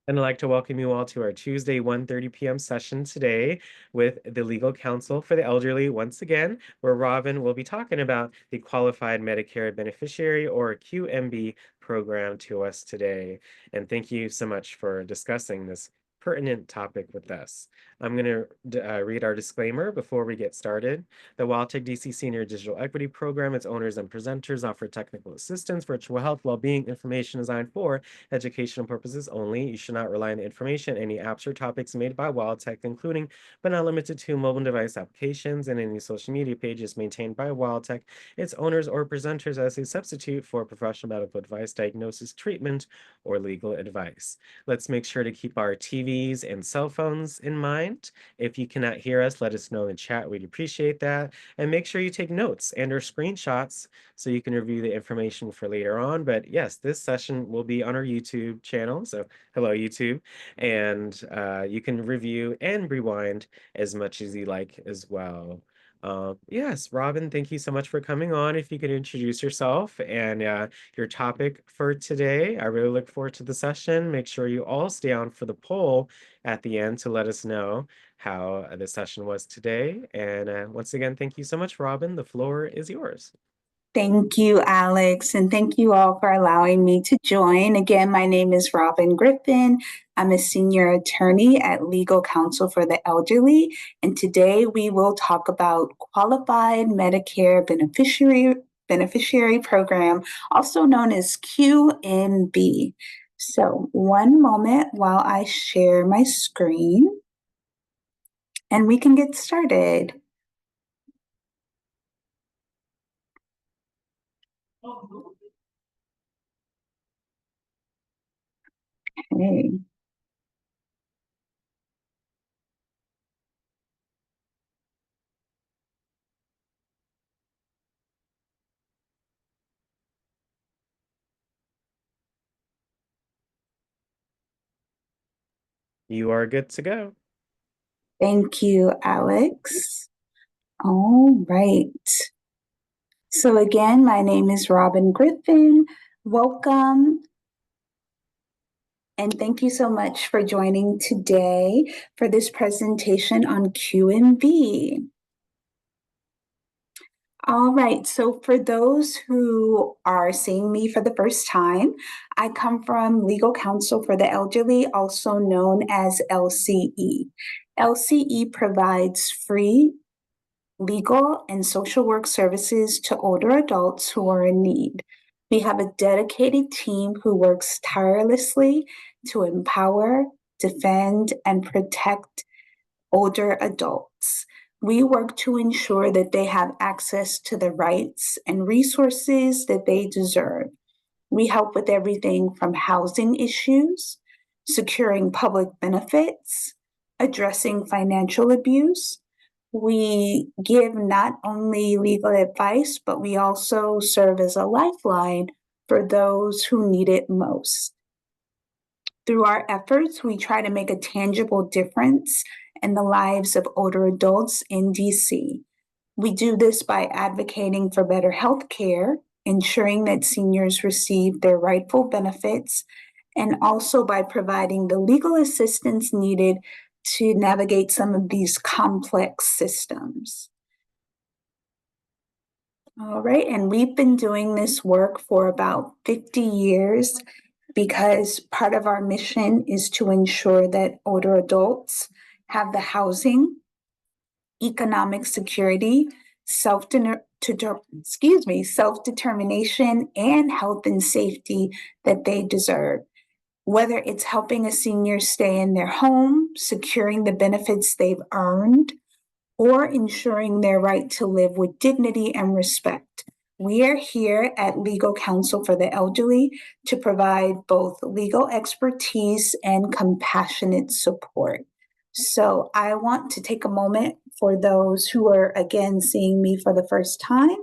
And I'd like to welcome you all to our Tuesday 1:30 p.m. session today with the Legal Counsel for the Elderly once again, where Robin will be talking about the Qualified Medicare Beneficiary or QMB program to us today. And thank you so much for discussing this pertinent topic with us. I'm going to read our disclaimer before we get started. The Wildtech DC Senior Digital Equity Program, its owners and presenters offer technical assistance, virtual health, well-being information designed for educational purposes only. You should not rely on the information, any apps or topics made by WildTech, including but not limited to mobile device applications and any social media pages maintained by WildTech, its owners or presenters as a substitute for professional medical advice, diagnosis, treatment, or legal advice. Let's make sure to keep our TVs and cell phones in mind. If you cannot hear us, let us know in the chat. We'd appreciate that. And make sure you take notes and or screenshots so you can review the information for later on. But yes, this session will be on our YouTube channel. So hello, YouTube. And you can review and rewind as much as you like as well. Yes, Robin, thank you so much for coming on. If you could introduce yourself and your topic for today. I really look forward to the session. Make sure you all stay on for the poll at the end to let us know how the session was today. And once again, thank you so much, Robin. The floor is yours. Thank you, Alex, and thank you all for allowing me to join. Again, my name is Robin Griffin. I'm a senior attorney at Legal Counsel for the Elderly, and today we will talk about Qualified Medicare Beneficiary Program, also known as QMB. So one moment while I share my screen, and we can get started. Okay. You are good to go. Thank you, Alex. All right. So again, my name is Robin Griffin. Welcome. And thank you so much for joining today for this presentation on QMB. All right, so for those who are seeing me for the first time, I come from Legal Counsel for the Elderly, also known as LCE. LCE provides free legal and social work services to older adults who are in need. We have a dedicated team who works tirelessly to empower, defend, and protect older adults. We work to ensure that they have access to the rights and resources that they deserve. We help with everything from housing issues, securing public benefits, addressing financial abuse. We give not only legal advice, but we also serve as a lifeline for those who need it most. Through our efforts, we try to make a tangible difference in the lives of older adults in DC. We do this by advocating for better health care, ensuring that seniors receive their rightful benefits, and also by providing the legal assistance needed to navigate some of these complex systems. All right, and we've been doing this work for about 50 years because part of our mission is to ensure that older adults have the housing, economic security, self-determination, and health and safety that they deserve. Whether it's helping a senior stay in their home, securing the benefits they've earned, or ensuring their right to live with dignity and respect. We are here at Legal Counsel for the Elderly to provide both legal expertise and compassionate support. So I want to take a moment for those who are, again, seeing me for the first time.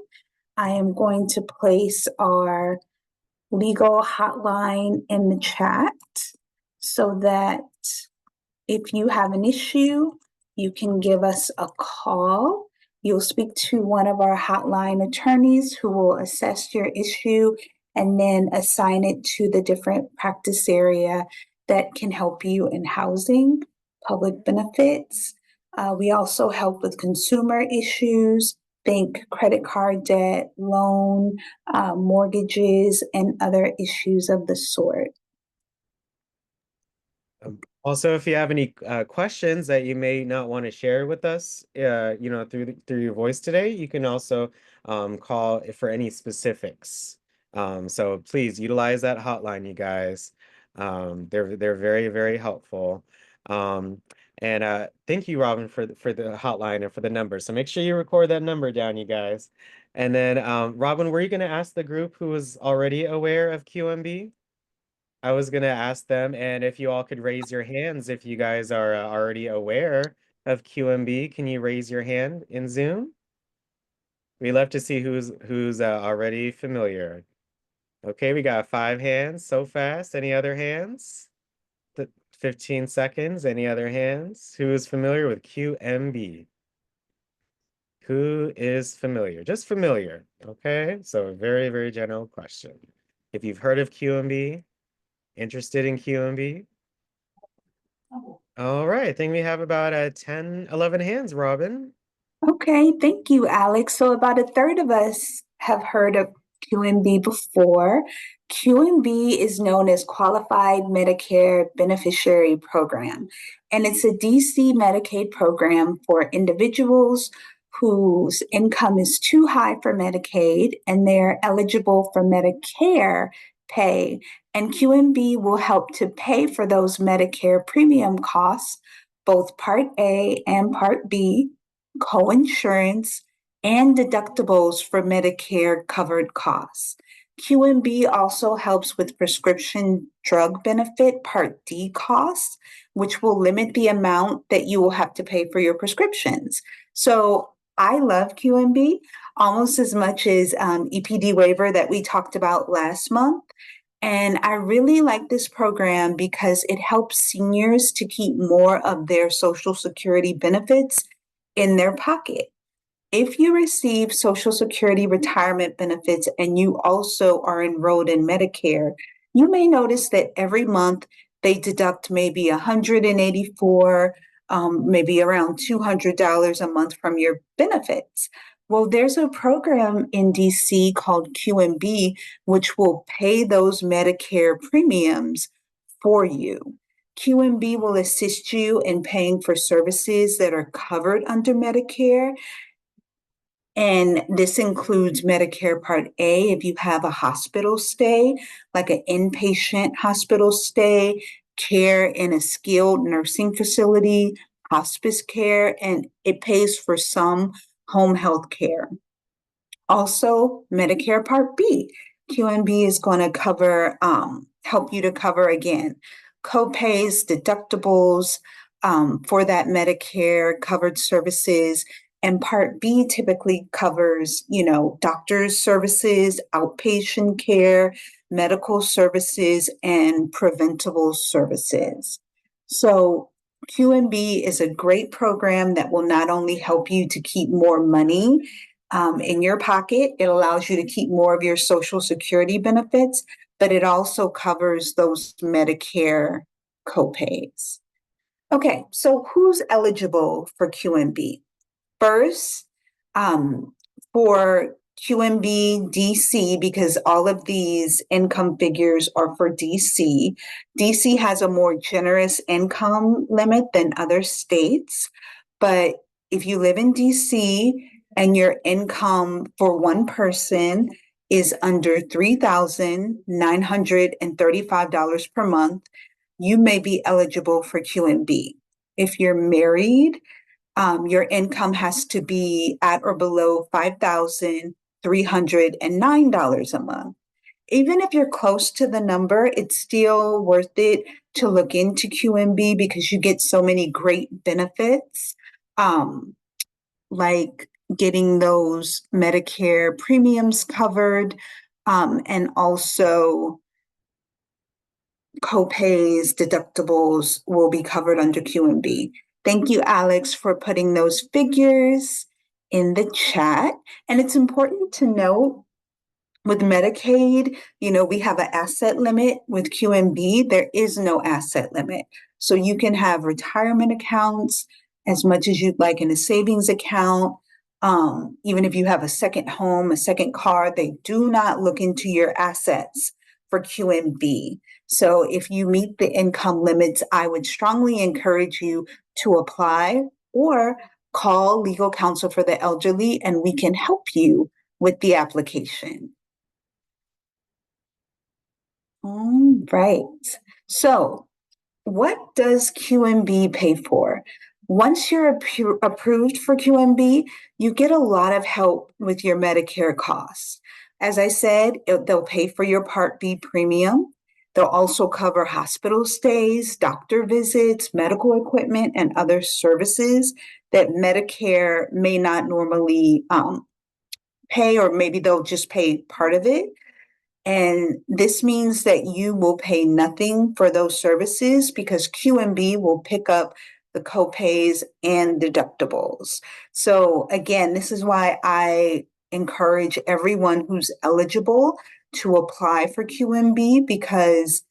I am going to place our legal hotline in the chat so that if you have an issue, you can give us a call. You'll speak to one of our hotline attorneys who will assess your issue and then assign it to the different practice area that can help you in housing, public benefits. We also help with consumer issues, think credit card debt, loan, mortgages, and other issues of the sort. Also, if you have any questions that you may not want to share with us, through your voice today, you can also call for any specifics. So please utilize that hotline, you guys. They're very, very helpful. Um, and thank you, Robin, for the hotline and for the number. So make sure you record that number down, you guys. And then, Robin, were you going to ask the group who was already aware of QMB? I was gonna ask them, and if you all could raise your hands if you guys are already aware of QMB, can you raise your hand in Zoom? We love to see who's already familiar. Okay, we got 5 hands so fast. Any other hands? 15 seconds. Any other hands? Who is familiar with QMB? Who is familiar? Just familiar. Okay, so a very, very general question. If you've heard of QMB, interested in QMB, all right, I think we have about 10, 11 hands, Robin. Okay, thank you, Alex. So, about a third of us have heard of QMB before. QMB is known as Qualified Medicare Beneficiary Program, and it's a DC Medicaid program for individuals whose income is too high for Medicaid and they're eligible for Medicare pay. And QMB will help to pay for those Medicare premium costs, both Part A and Part B, coinsurance, and deductibles for Medicare covered costs. QMB also helps with prescription drug benefit Part D costs, which will limit the amount that you will have to pay for your prescriptions. So I love QMB almost as much as EPD waiver that we talked about last month. And I really like this program because it helps seniors to keep more of their Social Security benefits in their pocket. If you receive Social Security retirement benefits and you also are enrolled in Medicare, you may notice that every month they deduct maybe 184, maybe around $200 a month from your benefits. Well, there's a program in DC called QMB, which will pay those Medicare premiums for you. QMB will assist you in paying for services that are covered under Medicare. And this includes Medicare Part A if you have a hospital stay, like an inpatient hospital stay, care in a skilled nursing facility, hospice care, and it pays for some home health care. Also, Medicare Part B. QMB is going to help you to cover again co-pays, deductibles for that Medicare covered services. And Part B typically covers, doctor's services, outpatient care, medical services, and preventable services. So QMB is a great program that will not only help you to keep more money in your pocket. It allows you to keep more of your Social Security benefits, but it also covers those Medicare copays. Okay, so who's eligible for QMB? First, for QMB DC, because all of these income figures are for DC, DC has a more generous income limit than other states. But if you live in DC and your income for one person is under $3,935 per month, you may be eligible for QMB. If you're married, your income has to be at or below $5,309 a month. Even if you're close to the number, it's still worth it to look into QMB because you get so many great benefits, like getting those Medicare premiums covered, and also copays, deductibles will be covered under QMB. Thank you, Alex, for putting those figures in the chat. And it's important to note With Medicaid, we have an asset limit. With QMB, there is no asset limit. So you can have retirement accounts as much as you'd like in a savings account. Even if you have a second home, a second car, they do not look into your assets for QMB. So if you meet the income limits, I would strongly encourage you to apply or call legal counsel for the elderly and we can help you with the application. All right. So, what does QMB pay for? Once you're approved for QMB, you get a lot of help with your Medicare costs. As I said, they'll pay for your Part B premium. They'll also cover hospital stays, doctor visits, medical equipment, and other services that Medicare may not normally pay, or maybe they'll just pay part of it. And this means that you will pay nothing for those services because QMB will pick up the copays and deductibles. So, again, this is why I encourage everyone who's eligible to apply for QMB because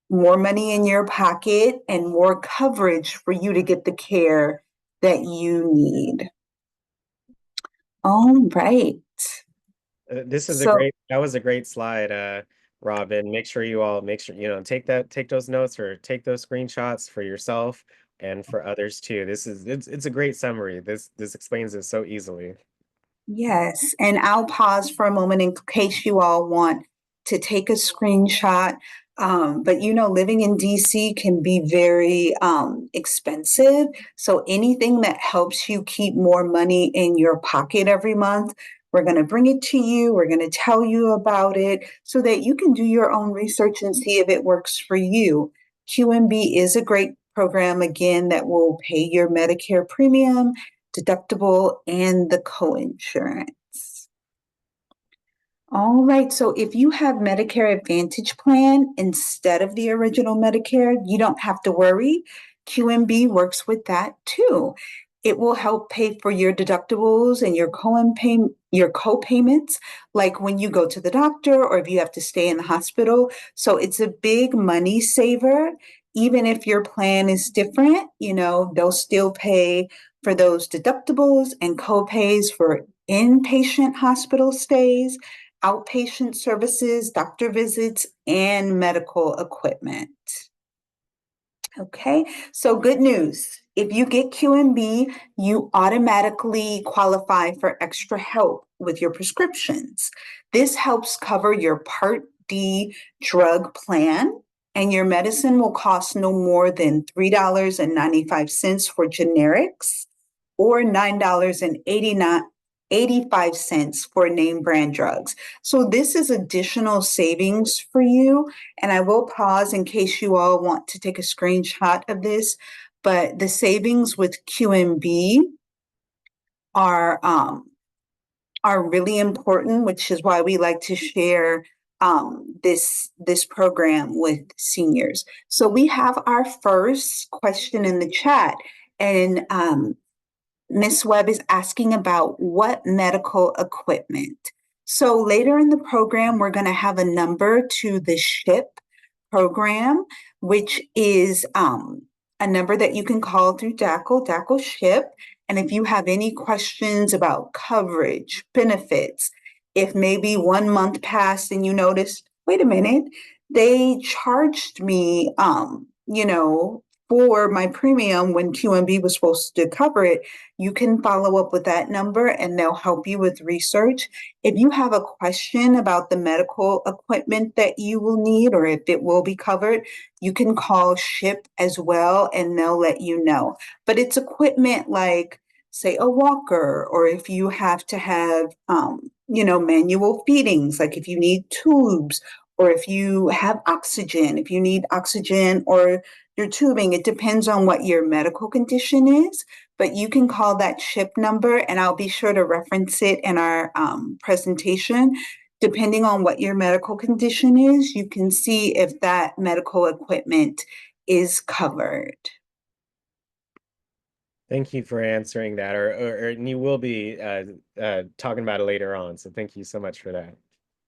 more money in your pocket and more coverage for you to get the care that you need. All right. This is a So, great, that was a great slide, Robin. Make sure you all make sure, take those notes or take those screenshots for yourself and for others too. It's a great summary. This explains it so easily. yes, and I'll pause for a moment in case you all want to take a screenshot. But living in DC can be very expensive. So anything that helps you keep more money in your pocket every month, we're going to bring it to you. We're going to tell you about it so that you can do your own research and see if it works for you. QMB is a great program, again, that will pay your Medicare premium, deductible, and the coinsurance. All right, so if you have Medicare Advantage plan instead of the original Medicare, you don't have to worry. QMB works with that too. It will help pay for your deductibles and your co-payments, like when you go to the doctor or if you have to stay in the hospital. So it's a big money saver. Even if your plan is different, they'll still pay for those deductibles and co-pays for inpatient hospital stays, outpatient services, doctor visits, and medical equipment. Okay, so good news. If you get QMB, you automatically qualify for extra help with your prescriptions. This helps cover your Part D drug plan, and your medicine will cost no more than $3.95 for generics or $9.85 for name brand drugs. So this is additional savings for you. And I will pause in case you all want to take a screenshot of this. But the savings with QMB are are really important, which is why we like to share this program with seniors. So we have our first question in the chat, and Ms. Webb is asking about what medical equipment. So later in the program, we're going to have a number to the SHIP program, which is a number that you can call through DACL SHIP. And if you have any questions about coverage, benefits, if maybe 1 month passed and you noticed, wait a minute, they charged me, for my premium when QMB was supposed to cover it, you can follow up with that number and they'll help you with research. If you have a question about the medical equipment that you will need or if it will be covered, you can call SHIP as well and they'll let you know. But it's equipment like, say, a walker, or if you have to have, manual feedings, like if you need tubes, or if you have oxygen, if you need oxygen or your tubing, it depends on what your medical condition is, but you can call that SHIP number and I'll be sure to reference it in our presentation. Depending on what your medical condition is, you can see if that medical equipment is covered. Thank you for answering that, and you will be talking about it later on. So thank you so much for that.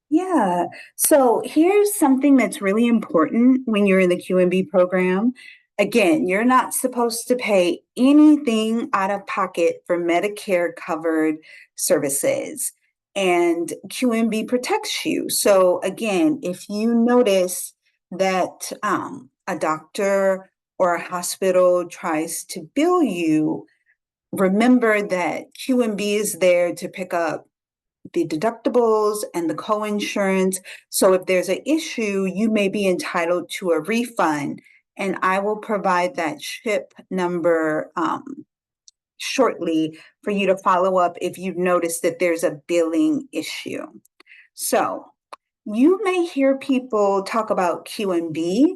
Yeah. So here's something that's really important when you're in the QMB program. Again, you're not supposed to pay anything out of pocket for Medicare covered services. And QMB protects you. So again, if you notice that a doctor or a hospital tries to bill you, remember that QMB is there to pick up the deductibles and the co-insurance. So if there's an issue, you may be entitled to a refund. And I will provide that chip number shortly for you to follow up if you've noticed that there's a billing issue. So you may hear people talk about QMB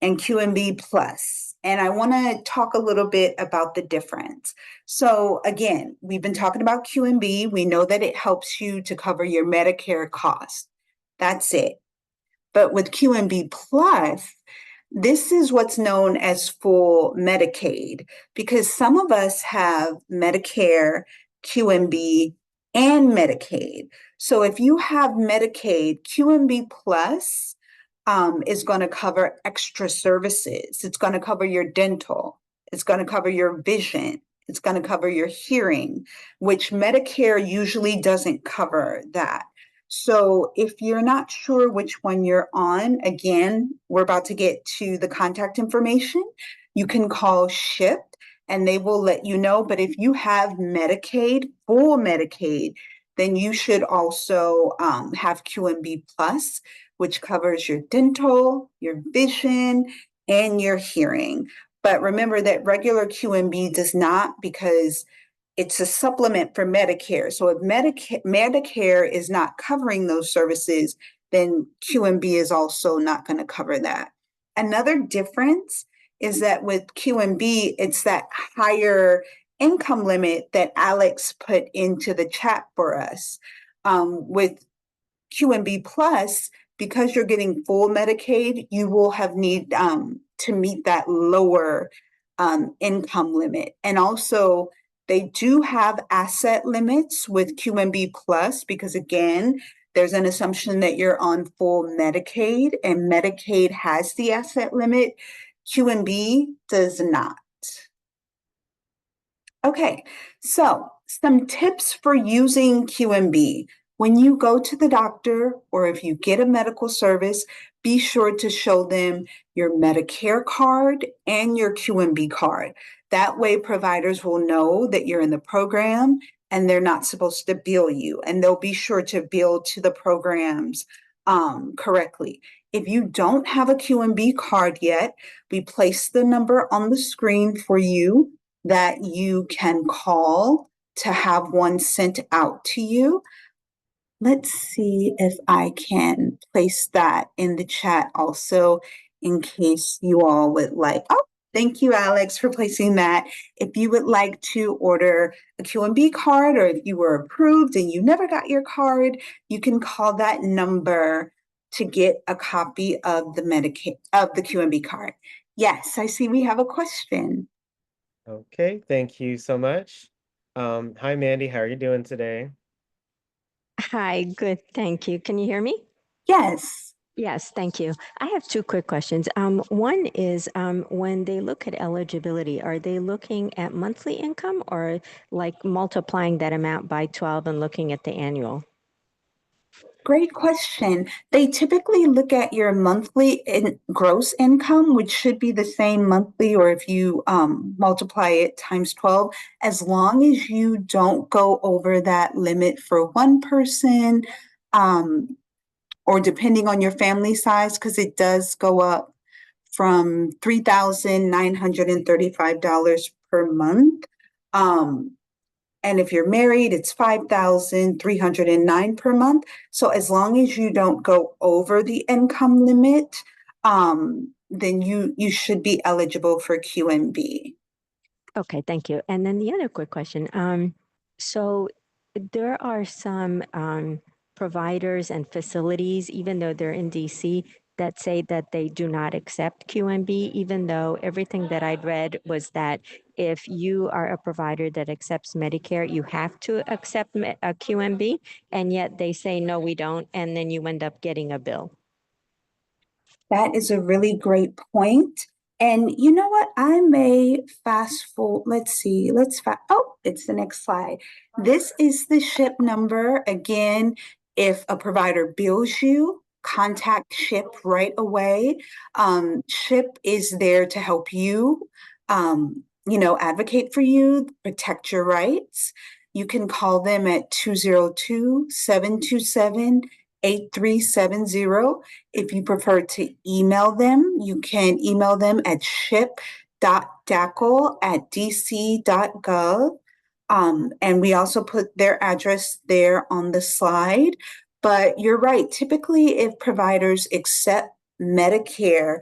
and QMB Plus. And I want to talk a little bit about the difference. So, again, we've been talking about QMB. We know that it helps you to cover your Medicare costs. That's it. But with QMB Plus, this is what's known as full Medicaid because some of us have Medicare, QMB, and Medicaid. So if you have Medicaid, QMB Plus is going to cover extra services. It's going to cover your dental. It's going to cover your vision. It's going to cover your hearing, which Medicare usually doesn't cover that. So if you're not sure which one you're on, again, we're about to get to the contact information. You can call SHIP and they will let you know. But if you have Medicaid, full Medicaid, then you should also have QMB Plus, which covers your dental, your vision, and your hearing. But remember that regular QMB does not because it's a supplement for Medicare. So if Medicare is not covering those services, then QMB is also not going to cover that. Another difference is that with QMB, it's that higher income limit that Alex put into the chat for us. With QMB Plus, because you're getting full Medicaid, you will have need to meet that lower income limit. And also, they do have asset limits with QMB Plus because, again, there's an assumption that you're on full Medicaid, and Medicaid has the asset limit. QMB does not. Okay, so some tips for using QMB. When you go to the doctor or if you get a medical service, be sure to show them your Medicare card and your QMB card. That way, providers will know that you're in the program and they're not supposed to bill you, and they'll be sure to bill to the programs correctly. If you don't have a QMB card yet, we place the number on the screen for you that you can call to have one sent out to you. Let's see if I can place that in the chat also in case you all would like. Oh, thank you, Alex, for placing that. If you would like to order a QMB card or if you were approved and you never got your card, you can call that number to get a copy of the Medicaid of the QMB card. Yes, I see we have a question. Okay, thank you so much. Hi, Mandy. How are you doing today? Hi, good. Thank you. Can you hear me? Yes. Yes, thank you. I have two quick questions. One is when they look at eligibility, are they looking at monthly income or like multiplying that amount by 12 and looking at the annual? Great question. They typically look at your monthly gross income, which should be the same monthly, or if you multiply it times 12, as long as you don't go over that limit for one person, um, or depending on your family size, because it does go up from $3,935 per month. Um, and if you're married, it's 5,309 per month. So as long as you don't go over the income limit, then you should be eligible for QMB. Okay, thank you. And then the other quick question. So there are some providers and facilities, even though they're in DC, that say that they do not accept QMB, even though everything that I'd read was that if you are a provider that accepts Medicare, you have to accept a QMB, and yet they say, no, we don't, and then you end up getting a bill. That is a really great point. And you know what? I may fast forward. Let's see. Oh, it's the next slide. This is the SHIP number. Again, if a provider bills you, contact SHIP right away. SHIP is there to help you, advocate for you, protect your rights. You can call them at 202-727-8370. If you prefer to email them, you can email them at ship.dackle@dc.gov. And we also put their address there on the slide. But you're right. Typically, if providers accept Medicare,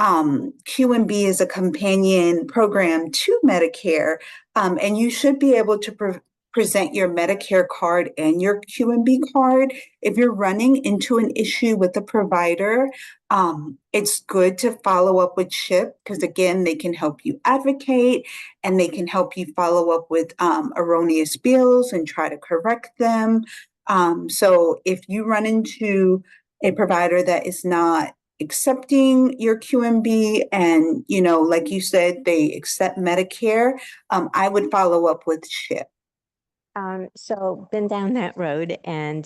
QMB is a companion program to Medicare, and you should be able to present your Medicare card and your QMB card. If you're running into an issue with the provider, it's good to follow up with SHIP because, again, they can help you advocate and they can help you follow up with erroneous bills and try to correct them. So if you run into a provider that is not accepting your QMB and, like you said, they accept Medicare, I would follow up with SHIP. So been down that road, and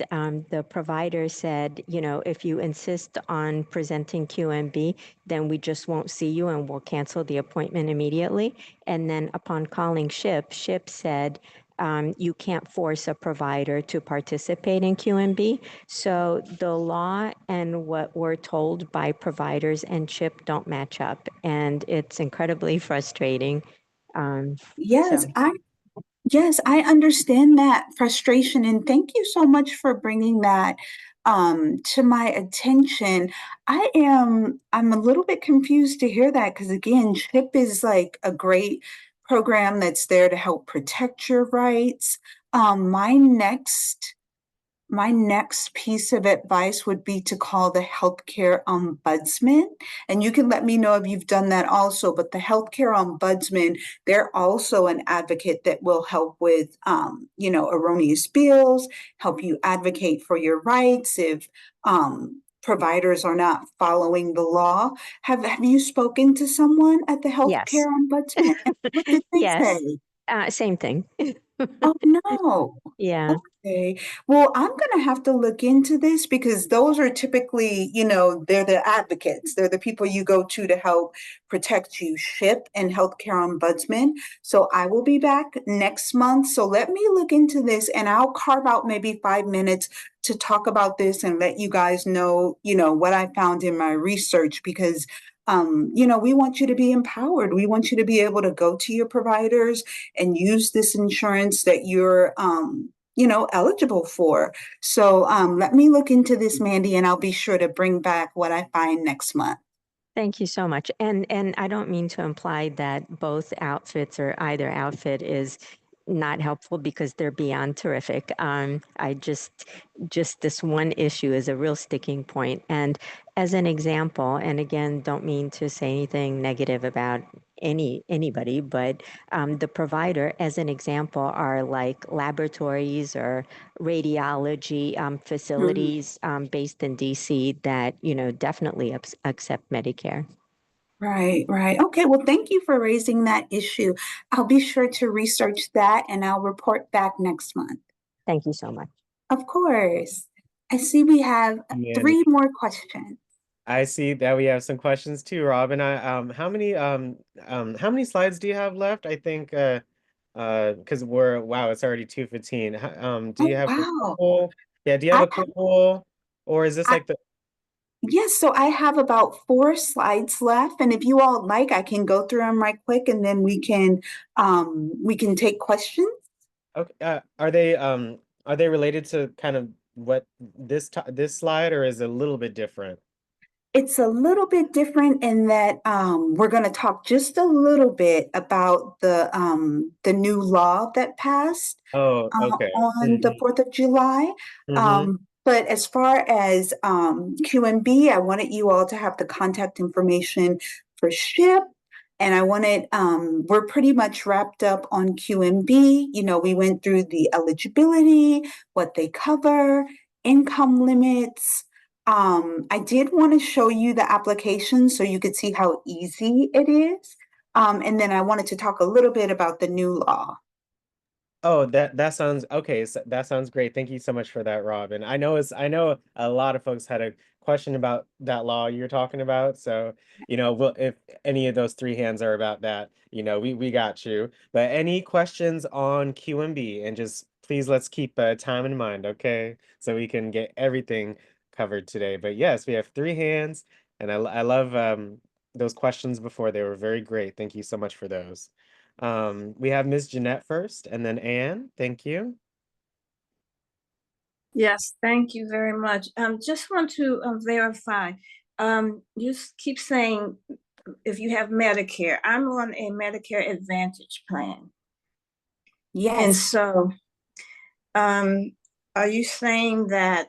the provider said, if you insist on presenting QMB, then we just won't see you and we'll cancel the appointment immediately. And then upon calling SHIP said, you can't force a provider to participate in QMB. So the law and what we're told by providers and SHIP don't match up, and it's incredibly frustrating. Yes, So I understand that frustration, and thank you so much for bringing that to my attention. I'm a little bit confused to hear that because again, CHIP is like a great program that's there to help protect your rights. Um, my next my next piece of advice would be to call the healthcare ombudsman. And you can let me know if you've done that also. But the healthcare ombudsman, they're also an advocate that will help with, erroneous bills, help you advocate for your rights if providers are not following the law. Have you spoken to someone at the healthcare yes, ombudsman? And what did they yes, say? same thing. Oh, no. Yeah. Okay. Well, I'm going to have to look into this because those are typically, they're the advocates. They're the people you go to help protect you, SHIP and Healthcare Ombudsman. So I will be back next month. So let me look into this and I'll carve out maybe 5 minutes to talk about this and let you guys know, what I found in my research because we want you to be empowered. We want you to be able to go to your providers and use this insurance that you're eligible for. So let me look into this, Mandy, and I'll be sure to bring back what I find next month. Thank you so much. And I don't mean to imply that both outfits or either outfit is not helpful because they're beyond terrific. I just this one issue is a real sticking point. And as an example, and again, don't mean to say anything negative about anybody, but the provider, as an example, are like laboratories or radiology Mm, facilities based in DC that definitely accept Medicare. right, right. Okay, well, thank you for raising that issue. I'll be sure to research that and I'll report back next month. Thank you so much. Of course. I see we have Mandy. 3 more questions. I see that we have some questions too, Robin. How many slides do you have left? I think because wow, it's already 2:15. Do you Oh, have a wow. couple? Yeah, do you have I, a couple, or is this I like the yes, so I have about 4 slides left, and if you all like, I can go through them right quick, and then we can take questions. okay? Are they related to kind of what this slide, or is it a little bit different? It's a little bit different in that we're going to talk just a little bit about the new law that passed Oh, okay. on the Mm-hmm. 4th of July. Mm-hmm. But as far as QMB, I wanted you all to have the contact information for SHIP. And I wanted, we're pretty much wrapped up on QMB. You know, we went through the eligibility, what they cover, income limits. I did want to show you the application so you could see how easy it is. And then I wanted to talk a little bit about the new law. Oh, that sounds okay. So that sounds great. Thank you so much for that, Robin. I know a lot of folks had a question about that law you're talking about. So, if any of those three hands are about that, we got you. But any questions on QMB, and just please let's keep time in mind, okay? So we can get everything covered today. But yes, we have three hands, and I love those questions before. They were very great. Thank you so much for those. We have Ms. Jeanette first, and then Anne. Thank you. Yes, thank you very much. Just want to verify. You keep saying if you have Medicare, I'm on a Medicare Advantage plan. And Yes. so, are you saying that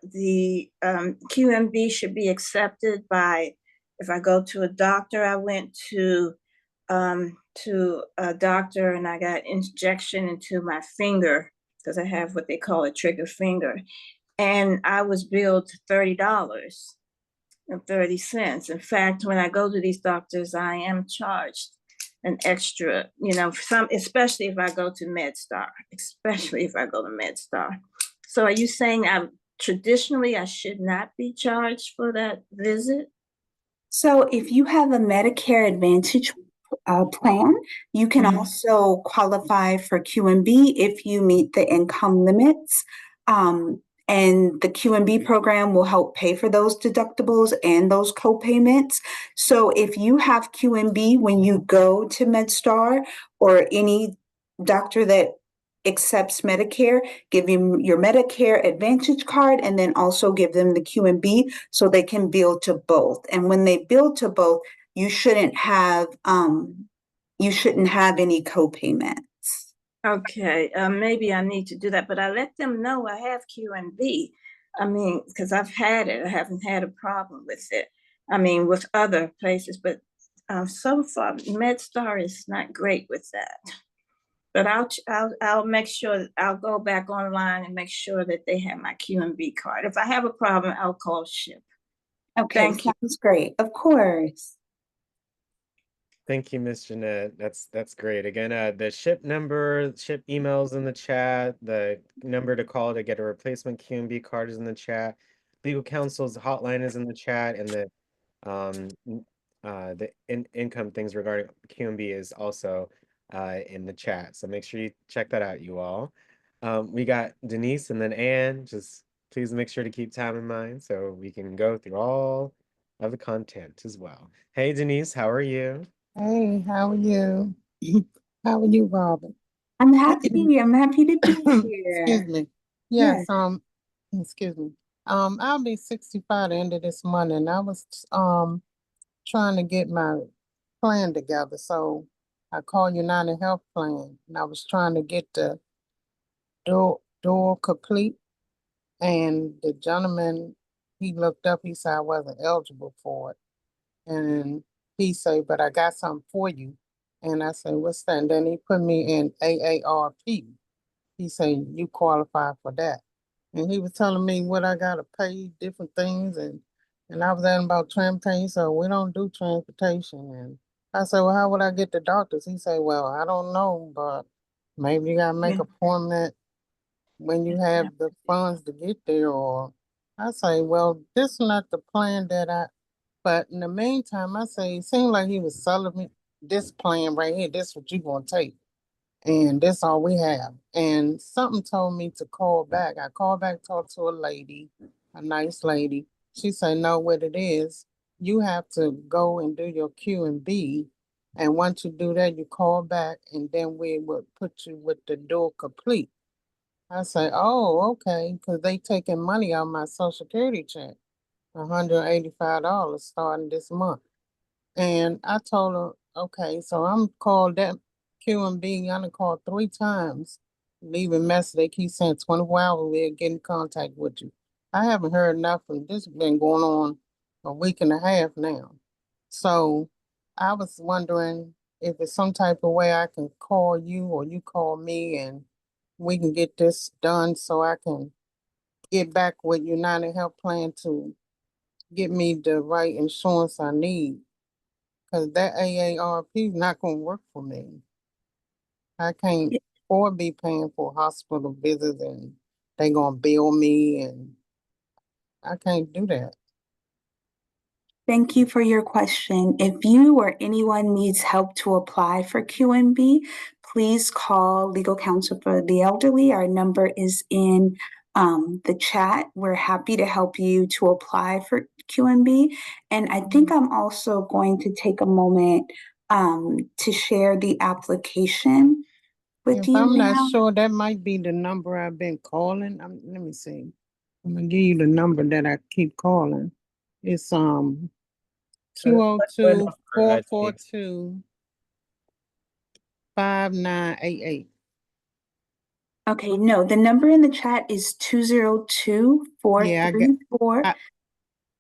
the QMB should be accepted by, if I go to a doctor, I went to a doctor and I got injection into my finger because I have what they call a trigger finger, and I was billed $30.30. In fact, when I go to these doctors, I am charged an extra, especially if I go to MedStar, especially if I go to MedStar. So are you saying traditionally I should not be charged for that visit? So if you have a Medicare Advantage plan, you can also qualify for QMB if you meet the income limits. And the QMB program will help pay for those deductibles and those co-payments. So if you have QMB when you go to MedStar or any doctor that accepts Medicare, give them your Medicare Advantage card and then also give them the QMB so they can bill to both. And when they bill to both, you shouldn't have any co-payments. Okay, maybe I need to do that, but I let them know I have QMB. I mean, because I've had it, I haven't had a problem with it. I mean, with other places, but so far MedStar is not great with that. But I'll make sure I'll go back online and make sure that they have my QMB card. If I have a problem, I'll call SHIP. Okay, Thank you. sounds great. Of course. Thank you, Miss Jeanette. That's great. Again, the ship number, ship emails in the chat, the number to call to get a replacement QMB card is in the chat. Legal counsel's hotline is in the chat, and the income things regarding QMB is also in the chat. So make sure you check that out, you all. We got Denise and then Anne. Just please make sure to keep time in mind so we can go through all of the content as well. Hey, Denise, how are you? Hey, how are you? How are you, Robin? I'm happy. I'm happy to be here. Excuse me. Yes. Yes, excuse me. I'll be 65 the end of this month, and I was trying to get my plan together. So I called United Health Plan, and I was trying to get the door complete. And the gentleman, he looked up, he said I wasn't eligible for it. And he said, but I got something for you. And I said, what's that? And then he put me in AARP. He said, you qualify for that. And he was telling me what I gotta pay, different things, and I was asking about transportation. So we don't do transportation. And I said, well, how would I get to doctors? He said, well, I don't know, but maybe you gotta make an appointment when you have the funds to get there. Or I say, well, this is not the plan but in the meantime, I say, it seemed like he was selling me this plan right here. This is what you gonna take. And this all we have. And something told me to call back. I called back, talked to a lady, a nice lady. She said, no, what it is, you have to go and do your QMB. And once you do that, you call back and then we will put you with the dual complete. I say, oh, okay, because they taking money out of my Social Security check, $185 starting this month. And I told her, okay, so I'm called that QMB, I done called 3 times leaving messages. They keep saying 24 hours, we'll get in contact with you. I haven't heard nothing. This has been going on a week and a half now. So I was wondering if it's some type of way I can call you or you call me and we can get this done so I can get back with United Health Plan to get me the right insurance I need. Cause that AARP is not gonna work for me. I can't afford be paying for hospital visits and they gonna bill me and I can't do that. Thank you for your question. If you or anyone needs help to apply for QMB, please call Legal Counsel for the Elderly. Our number is in the chat. We're happy to help you to apply for QMB. And I think I'm also going to take a moment to share the application with If you I'm not now. sure, that might be the number I've been calling. Let me see. I'm gonna give you the number that I keep calling. It's What 202 number, Jane? 442 5988. Okay, no, the number in the chat is 202 Yeah, I got 434.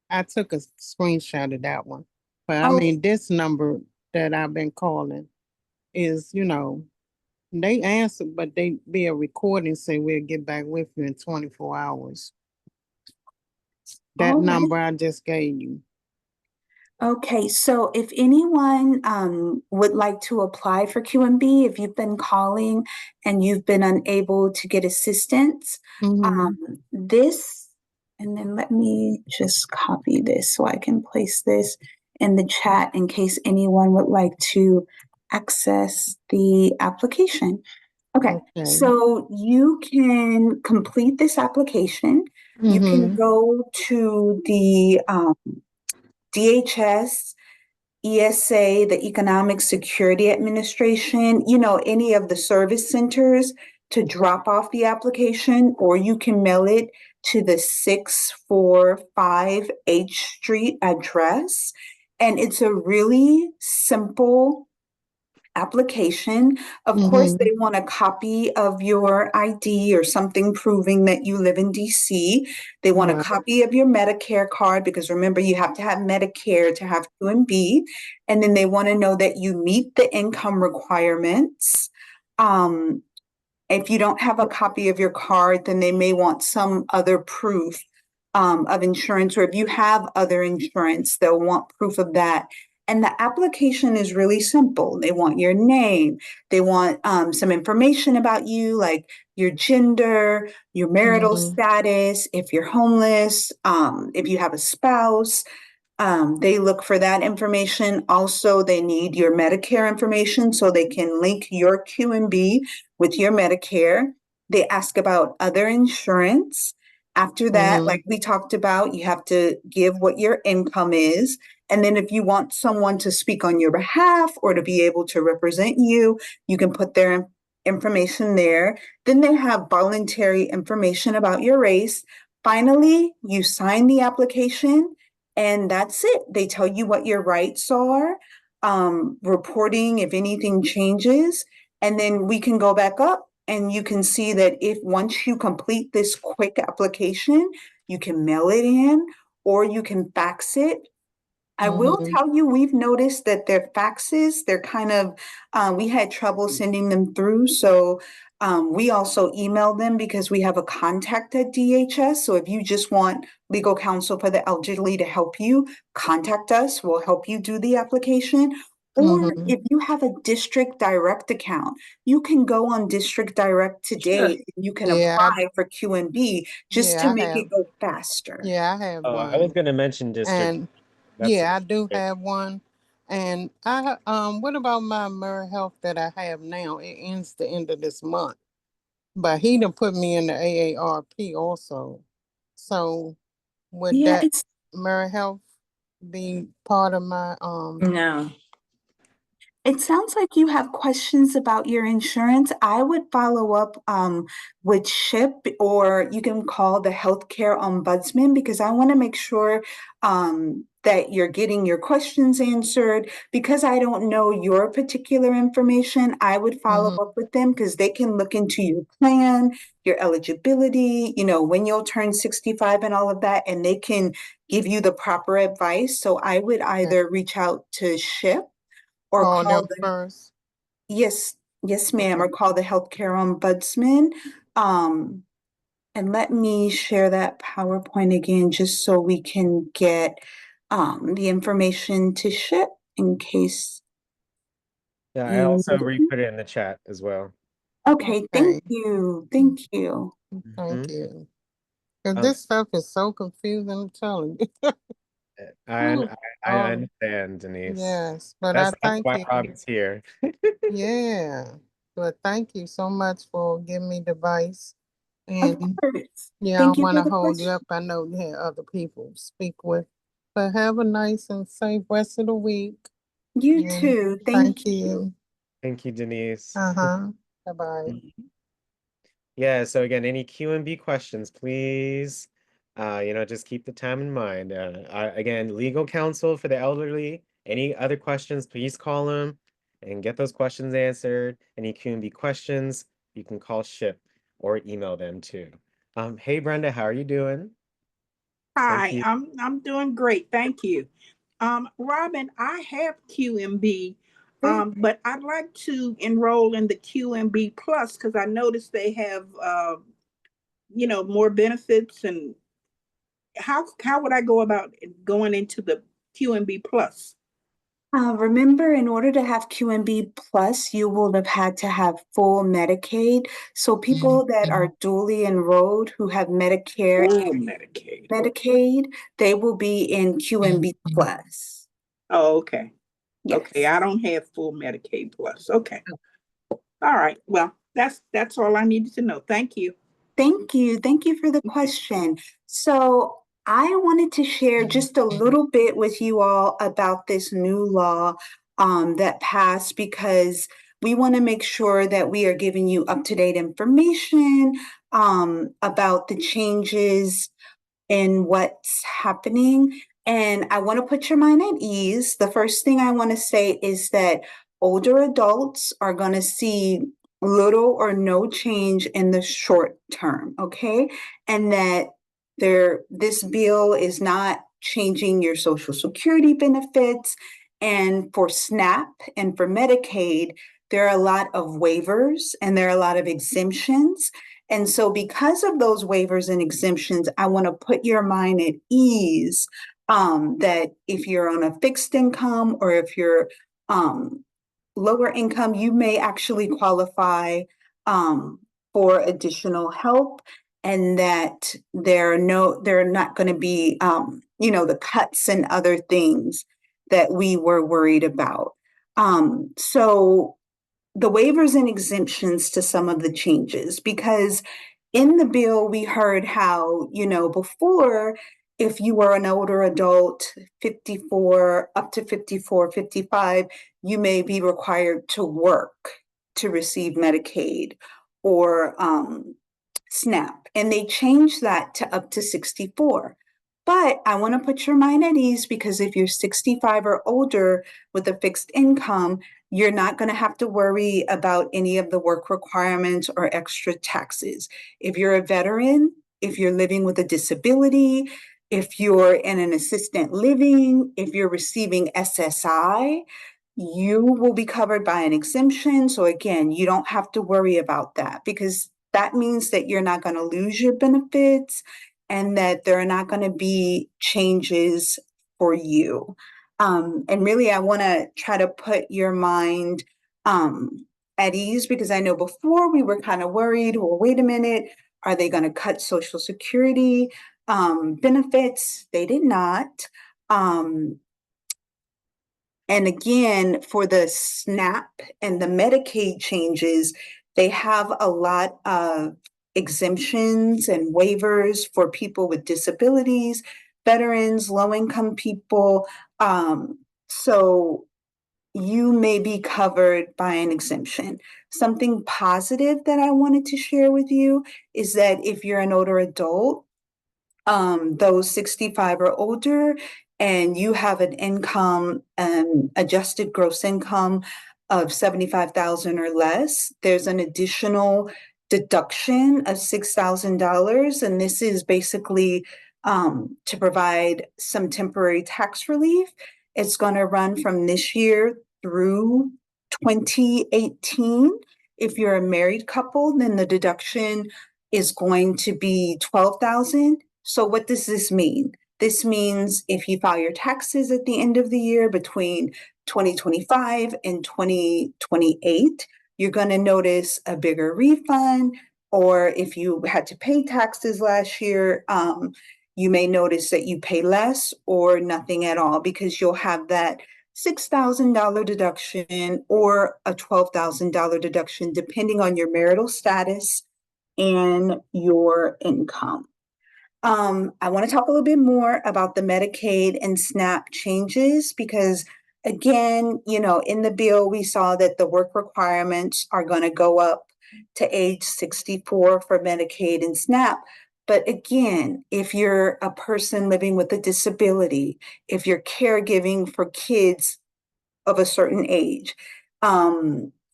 I took a screenshot of that one. But I Oh, mean, this number that I've been calling is, they answer, but they be a recording say we'll get back with you in 24 hours. That all right. number I just gave you. Okay, so if anyone would like to apply for QMB, if you've been calling and you've been unable to get assistance, this, and then let me just copy this so I can place this in the chat in case anyone would like to access the application. Okay, Okay. so you can complete this application. You can go to the DHS, ESA, the Economic Security Administration, any of the service centers to drop off the application, or you can mail it to the 645 H Street address. And it's a really simple application. Of course, they want a copy of your ID or something proving that you live in DC. They want a Right. copy of your Medicare card because remember, you have to have Medicare to have QMB. And then they want to know that you meet the income requirements. If you don't have a copy of your card, then they may want some other proof of insurance, or if you have other insurance, they'll want proof of that. And the application is really simple. They want your name, they want some information about you, like your gender, your marital status, if you're homeless, if you have a spouse. They look for that information. Also, they need your Medicare information so they can link your QMB with your Medicare. They ask about other insurance. After that, like we talked about, you have to give what your income is. And then if you want someone to speak on your behalf or to be able to represent you, you can put their information there. Then they have voluntary information about your race. Finally, you sign the application and that's it. They tell you what your rights are, reporting if anything changes, and then we can go back up and you can see that if once you complete this quick application, you can mail it in or you can fax it. I will tell you, we've noticed that their faxes, they're kind of, we had trouble sending them through. So we also email them because we have a contact at DHS. So if you just want legal counsel for the elderly to help you, contact us. We'll help you do the application. Or if you have a district direct account, you can go on district direct today. You can apply for QMB just to I make have. it go faster. Yeah, I have I was one. going to mention district. And That's I do great. have one. And what about my Murray Health that I have now? It ends the end of this month. But he done put me in the AARP also. So would Yeah, that it's Murray Health be part of my No. It sounds like you have questions about your insurance. I would follow up with SHIP, or you can call the healthcare ombudsman because I want to make sure that you're getting your questions answered. Because I don't know your particular information, I would follow Mhm. up with them because they can look into your plan, your eligibility, when you'll turn 65 and all of that, and they can give you the proper advice. So I would either reach out to SHIP or Call call them the, first. yes, yes, ma'am, Okay. or call the healthcare ombudsman. And let me share that PowerPoint again, just so we can get the information to SHIP in case Yeah, I you also re-put it in the chat as well. Okay, Okay. thank you. Thank Mhm. you. Because Um, this stuff is so confusing, I'm telling you. I, Ooh, I oh, understand, Denise. yes, but I That's thank why you. Robin's here. Yeah, but thank you so much for giving me the advice. Of And course. yeah, I Thank don't you want for to the hold you question. up. I know you had other people to speak with. But have a nice and safe rest of the week. You And too. Thank thank you. you. Thank you, Denise. Uh-huh. Bye-bye. Yeah, so again, any QMB questions, please, just keep the time in mind. Again, legal counsel for the elderly. Any other questions, please call them and get those questions answered. Any QMB questions, you can call SHIP or email them too. Hey Brenda, how are you doing? Thank Hi, you. I'm doing great, thank you. Robin, I have QMB, Great. but I'd like to enroll in the QMB Plus because I noticed they have more benefits. And how would I go about going into the QMB Plus? Remember, in order to have QMB Plus, you will have had to have full Medicaid. So people that are duly enrolled who have Medicare Full and Medicaid. Medicaid, they will be in QMB Plus. Oh, okay. Okay, Yes. I don't have full Medicaid Plus. Okay. All right. Well, that's all I needed to know. Thank you. Thank you. Thank you for the question. So, I wanted to share just a little bit with you all about this new law that passed because we want to make sure that we are giving you up to date information about the changes in what's happening. And I want to put your mind at ease. The first thing I want to say is that older adults are going to see little or no change in the short term, okay? And that this bill is not changing your Social Security benefits. And for SNAP and for Medicaid, there are a lot of waivers and there are a lot of exemptions. And so, because of those waivers and exemptions, I want to put your mind at ease that if you're on a fixed income or if you're um, lower income, you may actually qualify um, for additional help, and that there are not going to be, the cuts and other things that we were worried about. So the waivers and exemptions to some of the changes, because in the bill we heard how, before, if you were an older adult, 54 up to 54, 55, you may be required to work to receive Medicaid or SNAP, and they changed that to up to 64. But I want to put your mind at ease because if you're 65 or older with a fixed income, you're not going to have to worry about any of the work requirements or extra taxes. If you're a veteran, if you're living with a disability, if you're in an assistant living, if you're receiving SSI, you will be covered by an exemption. So again, you don't have to worry about that because that means that you're not going to lose your benefits and that there are not going to be changes for you. And really, I want to try to put your mind at ease because I know before we were kind of worried, well, wait a minute, are they going to cut Social Security benefits? They did not. Um, and again, for the SNAP and the Medicaid changes, they have a lot of exemptions and waivers for people with disabilities, veterans, low income people. So you may be covered by an exemption. Something positive that I wanted to share with you is that if you're an older adult, those 65 or older, and you have an income, adjusted gross income of 75,000 or less, there's an additional deduction of $6,000. And this is basically to provide some temporary tax relief. It's going to run from this year through 2018. If you're a married couple, then the deduction is going to be 12,000. So what does this mean? This means if you file your taxes at the end of the year between 2025 and 2028, you're going to notice a bigger refund. Or if you had to pay taxes last year, you may notice that you pay less or nothing at all, because you'll have that $6,000 deduction or a $12,000 deduction, depending on your marital status and your income. I want to talk a little bit more about the Medicaid and SNAP changes, because again, in the bill, we saw that the work requirements are going to go up to age 64 for Medicaid and SNAP. But again, if you're a person living with a disability, if you're caregiving for kids of a certain age,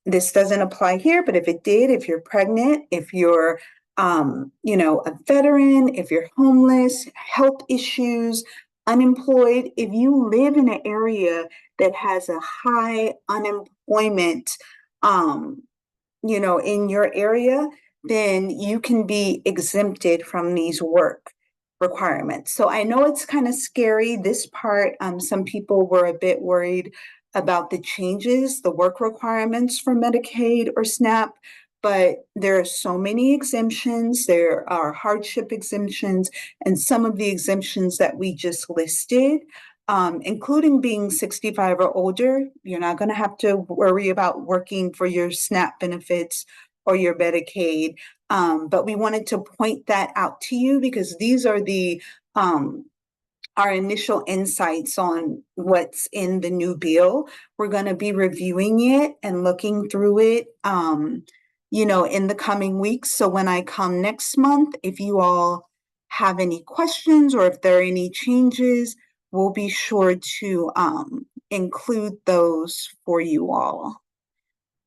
this doesn't apply here, but if it did, if you're pregnant, if you're a veteran, if you're homeless, health issues, unemployed, if you live in an area that has a high unemployment, in your area, then you can be exempted from these work requirements. So I know it's kind of scary, this part. Some people were a bit worried about the changes, the work requirements for Medicaid or SNAP, but there are so many exemptions. There are hardship exemptions, and some of the exemptions that we just listed, including being 65 or older, you're not going to have to worry about working for your SNAP benefits or your Medicaid. But we wanted to point that out to you, because these are our initial insights on what's in the new bill. We're going to be reviewing it and looking through it, in the coming weeks. So when I come next month, if you all have any questions or if there are any changes, we'll be sure to include those for you all.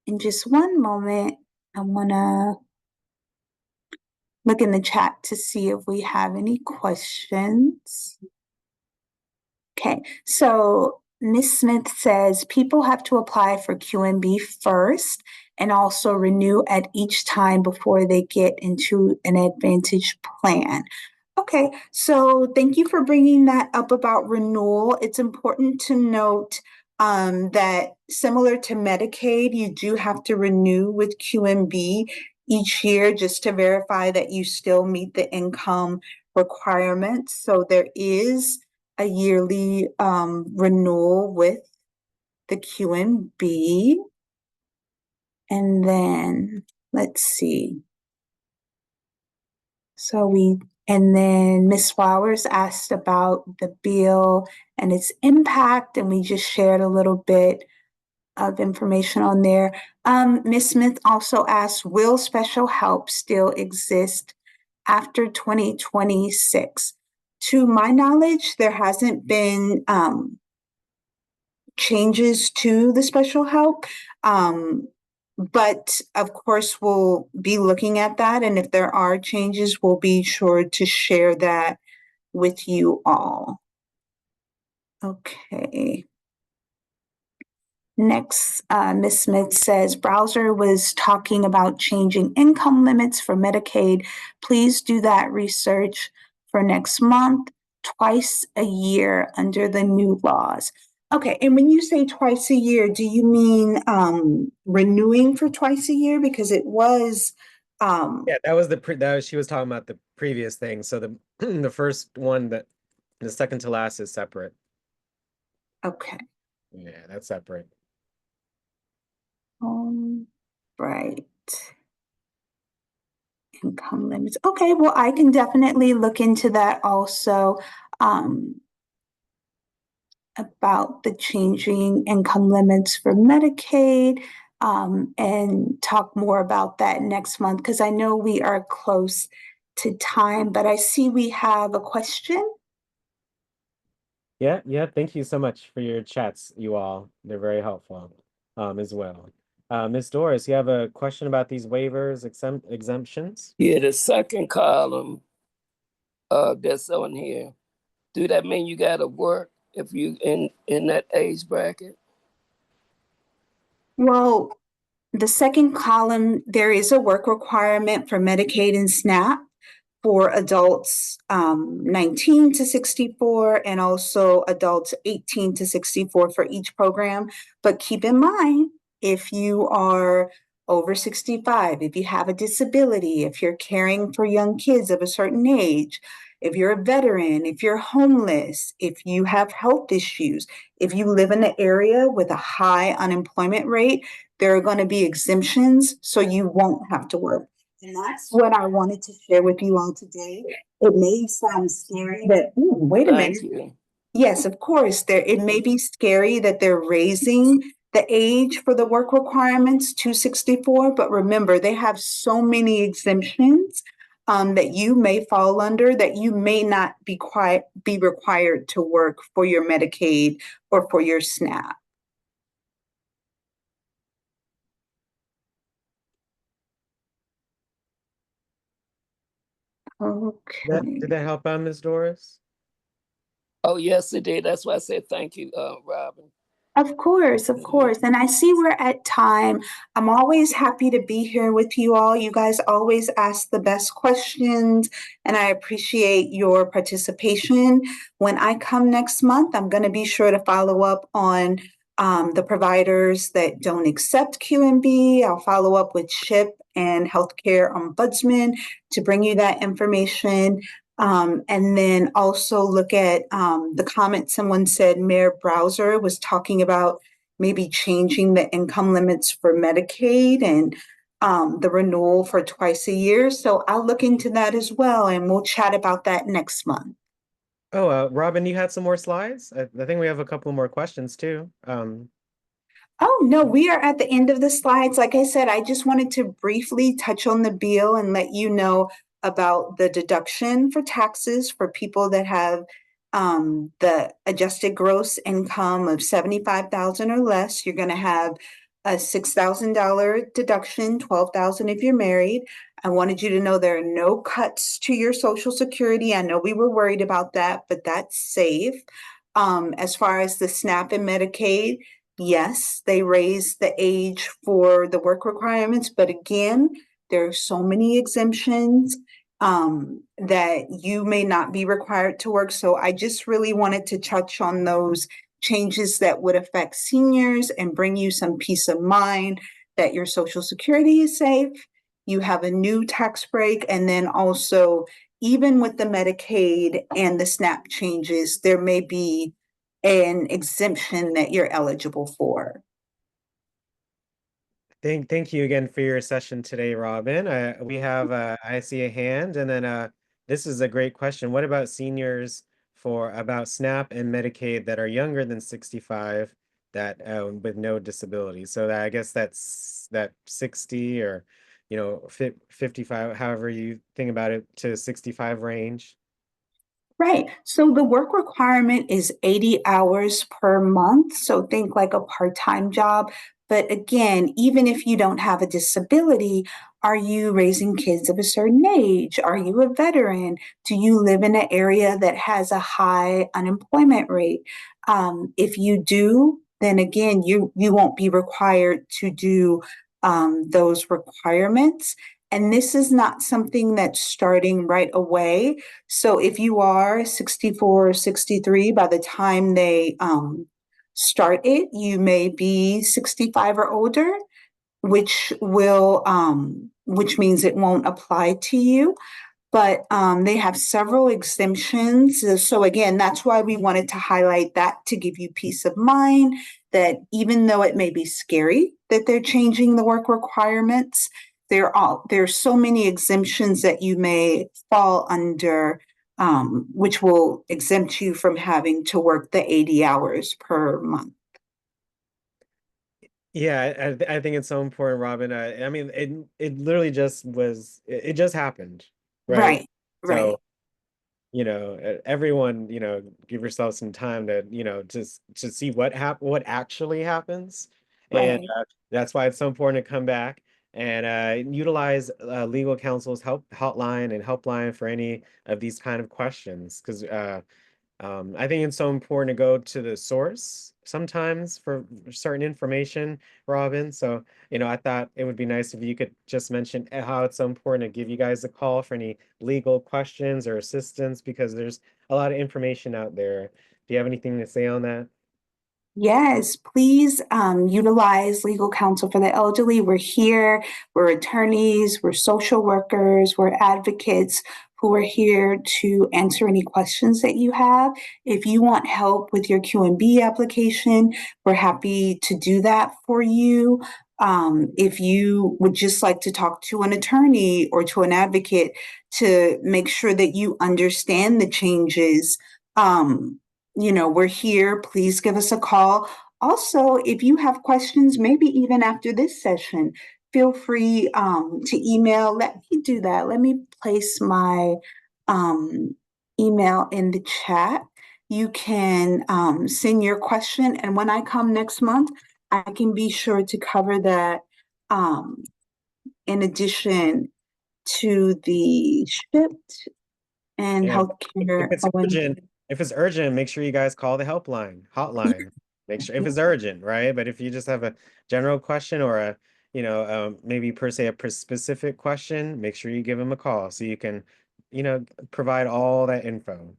In just one moment, I want to look in the chat to see if we have any questions. Okay, so Ms. Smith says people have to apply for QMB first and also renew at each time before they get into an Advantage plan. Okay, so thank you for bringing that up about renewal. It's important to note that similar to Medicaid, you do have to renew with QMB each year just to verify that you still meet the income requirements. So there is a yearly renewal with the QMB. And then let's see. And then Ms. Flowers asked about the bill and its impact, and we just shared a little bit of information on there. Ms. Smith also asked, will special help still exist after 2026? To my knowledge, there hasn't been changes to the special help. But of course, we'll be looking at that. And if there are changes, we'll be sure to share that with you all. Okay. Next, Ms. Smith says, browser was talking about changing income limits for Medicaid. Please do that research for next month, twice a year under the new laws. Okay, and when you say twice a year, do you mean renewing for twice a year? Because it was Yeah, that was she was talking about the previous thing. So the the first one, that the second to last, is separate. Okay. Yeah, that's separate. Right. Income limits. Okay, well, I can definitely look into that also. About the changing income limits for Medicaid, and talk more about that next month, because I know we are close to time, but I see we have a question. Yeah, yeah. Thank you so much for your chats, you all. They're very helpful, as well. Ms. Doris, you have a question about these waivers, exemptions? Yeah, the second column that's on here. Do that mean you gotta work if you in that age bracket? Well, the second column, there is a work requirement for Medicaid and SNAP for adults 19 to 64 and also adults 18 to 64 for each program. But keep in mind, if you are over 65, if you have a disability, if you're caring for young kids of a certain age, if you're a veteran, if you're homeless, if you have health issues, if you live in an area with a high unemployment rate, there are going to be exemptions, so you won't have to work. And that's what I wanted to share with you all today. It may sound scary that, wait a minute. Thank you. Yes, of course, it may be scary that they're raising the age for the work requirements to 64, but remember, they have so many exemptions that you may fall under that you may not be required to work for your Medicaid or for your SNAP. Okay. Did that help out, Ms. Doris? Oh, yes, it did. That's why I said thank you, Robin. Of course, of course. And I see we're at time. I'm always happy to be here with you all. You guys always ask the best questions, and I appreciate your participation. When I come next month, I'm going to be sure to follow up on the providers that don't accept QMB. I'll follow up with SHIP and Healthcare Ombudsman to bring you that information. And then also look at the comment someone said Mayor Browser was talking about maybe changing the income limits for Medicaid and the renewal for twice a year. So I'll look into that as well, and we'll chat about that next month. Oh, Robin, you had some more slides? I think we have a couple more questions too. Oh, no, we are at the end of the slides. Like I said, I just wanted to briefly touch on the bill and let you know about the deduction for taxes for people that have the adjusted gross income of 75,000 or less. You're going to have a $6,000 deduction, 12,000 if you're married. I wanted you to know there are no cuts to your Social Security. I know we were worried about that, but that's safe. As far as the SNAP and Medicaid, yes, they raised the age for the work requirements, but again, there are so many exemptions that you may not be required to work. So I just really wanted to touch on those changes that would affect seniors and bring you some peace of mind that your Social Security is safe. You have a new tax break, and then also, even with the Medicaid and the SNAP changes, there may be an exemption that you're eligible for. Thank you again for your session today, Robin. We have I see a hand, and then this is a great question. What about seniors for about SNAP and Medicaid that are younger than 65 that with no disability? So that, I guess that's that 60 or 55, however you think about it, to 65 range. Right. So the work requirement is 80 hours per month. So think like a part-time job. But again, even if you don't have a disability, are you raising kids of a certain age? Are you a veteran? Do you live in an area that has a high unemployment rate? If you do, then again, you won't be required to do those requirements. And this is not something that's starting right away. So if you are 64 or 63, by the time they start it, you may be 65 or older, which means it won't apply to you. But they have several exemptions. So again, that's why we wanted to highlight that to give you peace of mind that even though it may be scary that they're changing the work requirements, there's so many exemptions that you may fall under, which will exempt you from having to work the 80 hours per month. Yeah, I think it's so important, Robin. I mean, it literally just was, it just happened, right? Right, right. So everyone, give yourself some time to, just to see what actually happens. And Right. that's why it's so important to come back and utilize legal counsel's hotline and helpline for any of these kind of questions. Because I think it's so important to go to the source sometimes for certain information, Robin. So, I thought it would be nice if you could just mention how it's so important to give you guys a call for any legal questions or assistance because there's a lot of information out there. Do you have anything to say on that? Yes, please utilize legal counsel for the elderly. We're here, we're attorneys, we're social workers, we're advocates who are here to answer any questions that you have. If you want help with your QMB application, we're happy to do that for you. If you would just like to talk to an attorney or to an advocate to make sure that you understand the changes, we're here. Please give us a call. Also, if you have questions, maybe even after this session, feel free to email. Let me do that. Let me place my email in the chat. You can send your question, and when I come next month, I can be sure to cover that in addition to the shipped and And if healthcare. it's urgent, make sure you guys call the hotline. Make sure if it's urgent, right? But if you just have a general question or maybe per se a specific question, make sure you give them a call so you can, provide all that info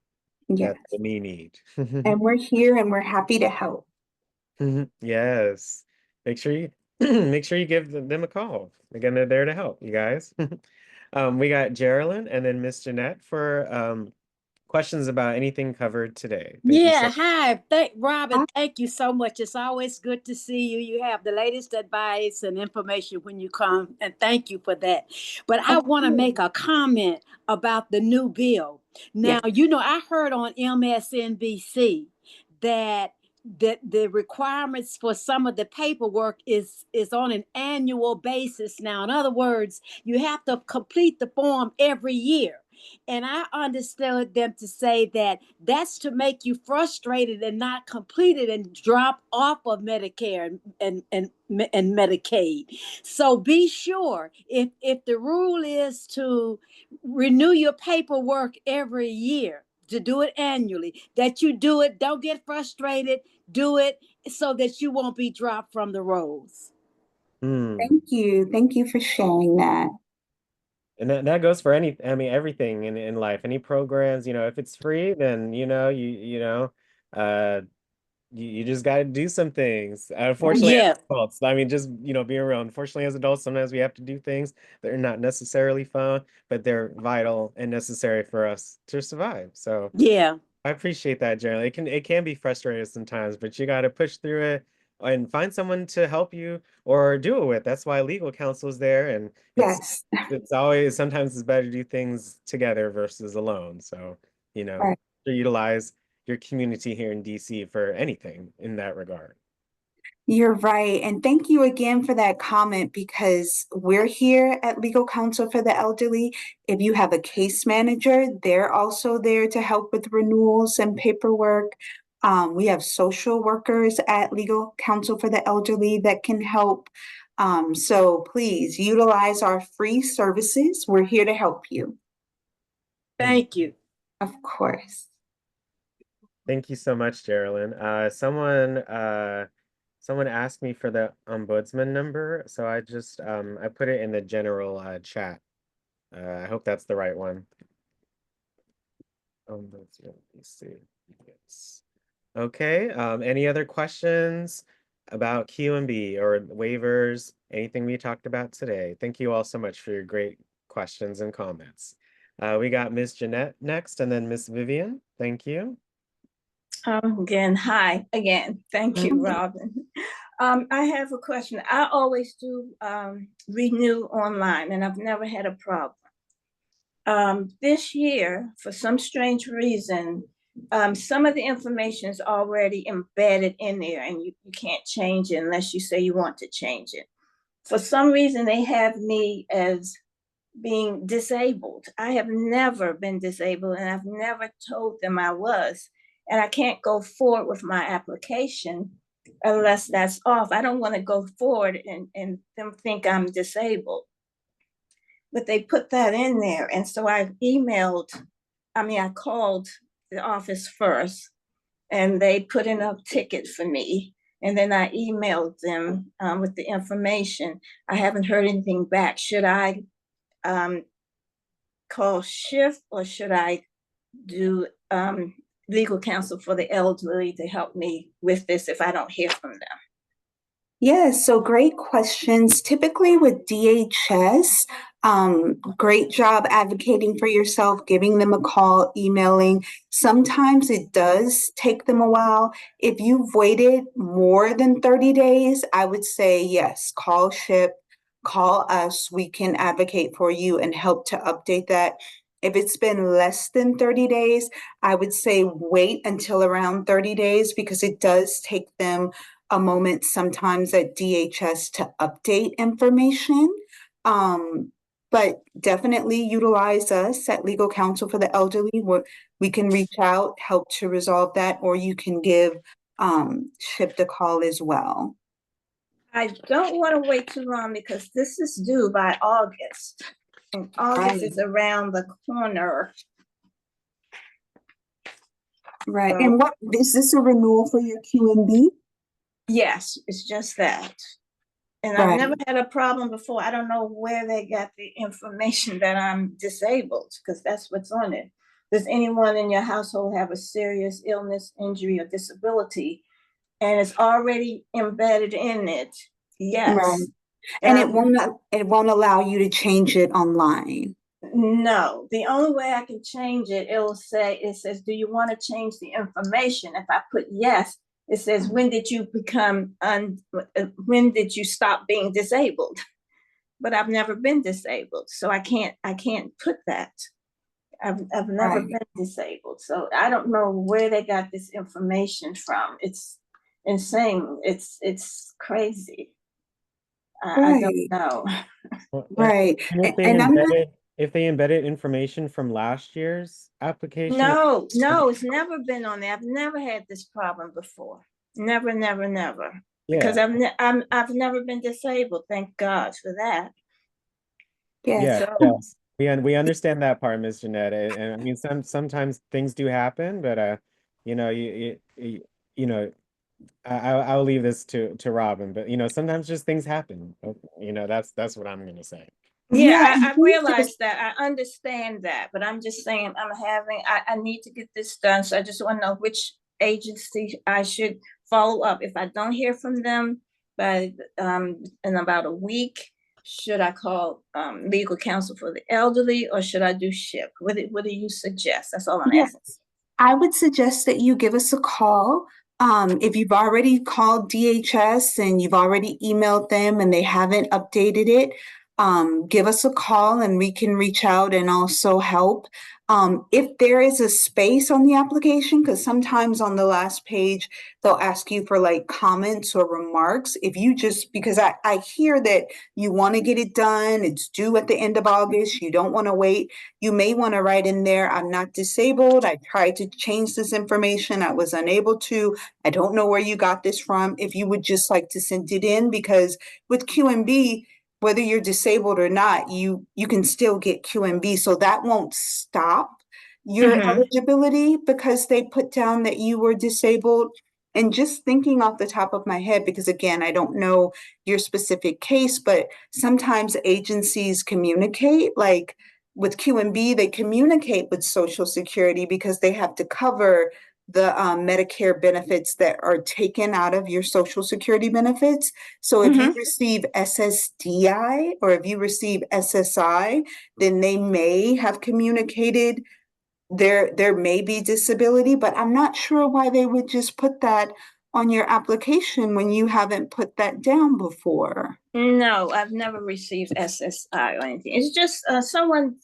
Yes, that they may need. and we're here and we're happy to help. Yes. Make sure you make sure you give them a call. Again, they're there to help you guys. We got Geraldine and then Miss Jeanette for questions about anything covered today. Thank you so Yeah, hi. Robin, thank you so much. It's always good to see you. You have the latest advice and information when you come, and thank you for that. But I want to make a comment about the new bill. Now, Yes. I heard on MSNBC that the requirements for some of the paperwork is on an annual basis now. In other words, you have to complete the form every year. And I understood them to say that that's to make you frustrated and not complete it and drop off of Medicare and Medicaid. So be sure if the rule is to renew your paperwork every year, to do it annually, that you do it, don't get frustrated, do it so that you won't be dropped from the rolls. Thank you. Thank you for sharing that. And that goes for everything in life. Any programs, if it's free, then you just got to do some things. Unfortunately, as Yeah. adults, just being real. Unfortunately, as adults, sometimes we have to do things that are not necessarily fun, but they're vital and necessary for us to survive. So Yeah. I appreciate that, Jerry. It can be frustrating sometimes, but you got to push through it and find someone to help you or do it with. That's why legal counsel is there, and Yes. it's always sometimes it's better to do things together versus alone. So Right. utilize your community here in DC for anything in that regard. You're right. And thank you again for that comment because we're here at Legal Counsel for the Elderly. If you have a case manager, they're also there to help with renewals and paperwork. We have social workers at Legal Counsel for the Elderly that can help. So please utilize our free services. We're here to help you. Thank you. Of course. Thank you so much, Geraldine. Someone asked me for the ombudsman number, so I put it in the general chat. I hope that's the right one. Ombudsman, let me see. Yes. Okay. Any other questions about QMB or waivers? Anything we talked about today? Thank you all so much for your great questions and comments. We got Miss Jeanette next, and then Miss Vivian. Thank you. Again, hi again. Thank you, Robin. I have a question. I always do renew online, and I've never had a problem. This year, for some strange reason, some of the information is already embedded in there, and you can't change it unless you say you want to change it. For some reason, they have me as being disabled. I have never been disabled, and I've never told them I was. And I can't go forward with my application unless that's off. I don't want to go forward and them think I'm disabled. But they put that in there. And so I called the office first, and they put in a ticket for me. And then I emailed them with the information. I haven't heard anything back. Should I call Shift, or should I do legal counsel for the elderly to help me with this if I don't hear from them? Yes, so great questions. Typically with DHS, great job advocating for yourself, giving them a call, emailing. Sometimes it does take them a while. If you've waited more than 30 days, I would say yes, call SHIP, call us. We can advocate for you and help to update that. If it's been less than 30 days, I would say wait until around 30 days because it does take them a moment sometimes at DHS to update information. But definitely utilize us at Legal Counsel for the Elderly, where we can reach out, help to resolve that, or you can give SHIP the call as well. I don't want to wait too long because this is due by August. And August is around the corner. Right. And what is this a renewal for your QMB? Yes, it's just that. And I've never had a problem before. I don't know where they got the information that I'm disabled, because that's what's on it. Does anyone in your household have a serious illness, injury, or disability? And it's already embedded in it. Yes. Right. And it won't allow you to change it online. No, the only way I can change it, it says, do you want to change the information? If I put yes, it says, when did you stop being disabled? But I've never been disabled, so I can't put that. I've never been disabled, so I don't know where they got this information from. It's insane. It's crazy. I don't know. Right. And if they embedded information from last year's application? No, it's never been on there. I've never had this problem before. Never. Yeah. Because I've never been disabled. Thank God for that. Yeah. We understand that part, Ms. Jeanette. And I mean, sometimes things do happen, but you know, I'll leave this to Robin. But sometimes just things happen. That's what I'm gonna say. Yeah, I realize that. I understand that, but I'm just saying I need to get this done. So I just want to know which agency I should follow up. If I don't hear from them by in about a week, should I call legal counsel for the elderly, or should I do SHIP? What do you suggest? That's all I'm asking. I would suggest that you give us a call. If you've already called DHS and you've already emailed them and they haven't updated it, give us a call and we can reach out and also help. If there is a space on the application, because sometimes on the last page, they'll ask you for like comments or remarks. If you because I hear that you want to get it done, it's due at the end of August, you don't want to wait. You may want to write in there, I'm not disabled. I tried to change this information. I was unable to. I don't know where you got this from. If you would just like to send it in, because with QMB, whether you're disabled or not, you can still get QMB. So that won't stop your eligibility because they put down that you were disabled. And just thinking off the top of my head, because again, I don't know your specific case, but sometimes agencies communicate, like with QMB, they communicate with Social Security because they have to cover the Medicare benefits that are taken out of your Social Security benefits. So if you receive SSDI or if you receive SSI, then they may have communicated there may be disability, but I'm not sure why they would just put that on your application when you haven't put that down before. No, I've never received SSI or anything. It's just someone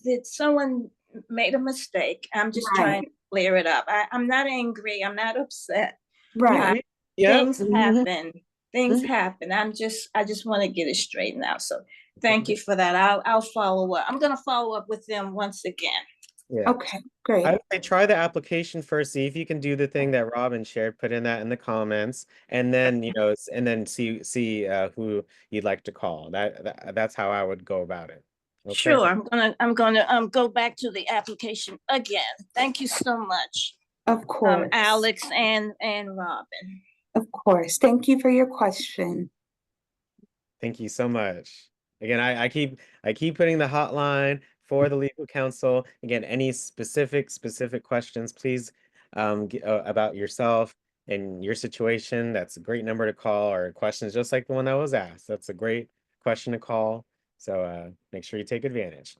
made a mistake. I'm just trying to clear it up. I'm not angry. I'm not upset. Right. Things happen. Things Mhm. happen. I just want to get it straightened out. So thank you for that. I'll follow up. I'm gonna follow up with them once again. Yeah. Okay, great. I would say try the application first, see if you can do the thing that Robin shared, put in that in the comments, and then, and then see who you'd like to call. That's how I would go about it. Okay. Sure, I'm gonna go back to the application again. Thank you so much, Of course. Alex and Robin. Of course. Thank you for your question. Thank you so much. Again, I keep putting the hotline for the legal counsel. Again, any specific questions, please about yourself and your situation. That's a great number to call, or questions just like the one that was asked. That's a great question to call. So make sure you take advantage.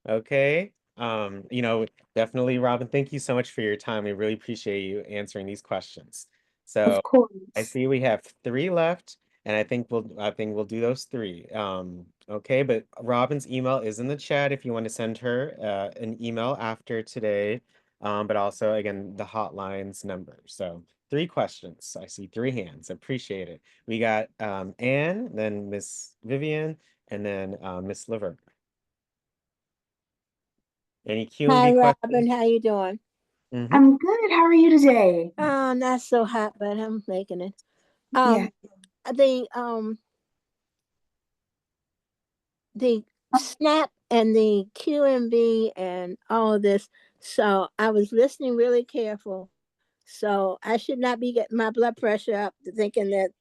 Okay. Definitely, Robin, thank you so much for your time. We really appreciate you answering these questions. So Of course. I see we have 3 left. And I think we'll do those 3. Okay, but Robin's email is in the chat if you want to send her an email after today. But also again, the hotline's number. So 3 questions. I see 3 hands. Appreciate it. We got Anne, then Miss Vivian, and then Miss Laverne. Any Hi, QMB Robin. questions? How you doing? Mhm. I'm good. How are you today? Not so hot, but I'm making it. Yeah. The SNAP and the QMB and all of this. So I was listening really careful. So I should not be getting my blood pressure up to thinking that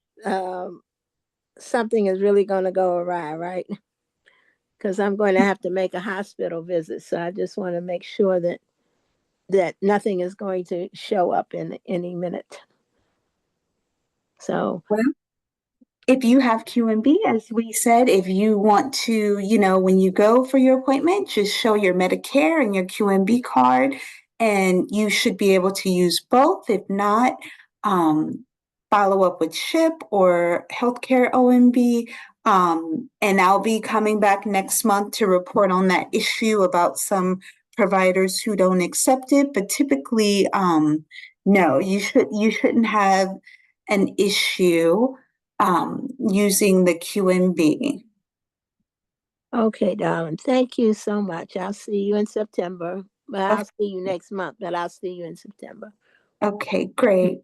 something is really going to go awry, right? Because I'm going to have to make a hospital visit. So I just want to make sure that nothing is going to show up in any minute. So Well, if you have QMB, as we said, if you want to, when you go for your appointment, just show your Medicare and your QMB card, and you should be able to use both. If not, um, follow up with SHIP or Healthcare OMB. And I'll be coming back next month to report on that issue about some providers who don't accept it. But typically, no, you shouldn't have an issue using the QMB. okay, darling. Thank you so much. I'll see you in September. Well, I'll see you next month, but I'll see you in September. Okay, great.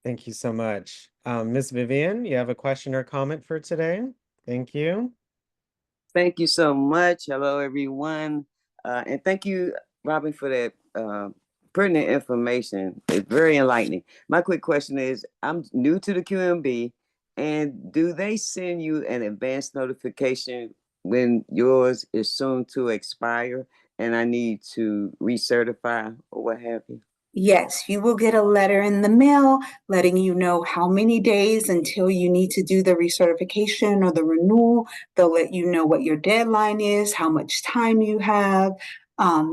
Thank you so much. Miss Vivian, you have a question or comment for today? Thank you. Thank you so much. Hello, everyone. And thank you, Robin, for that pertinent information. It's very enlightening. My quick question is, I'm new to the QMB, and do they send you an advance notification when yours is soon to expire and I need to recertify or what have you? Yes, you will get a letter in the mail letting you know how many days until you need to do the recertification or the renewal. They'll let you know what your deadline is, how much time you have.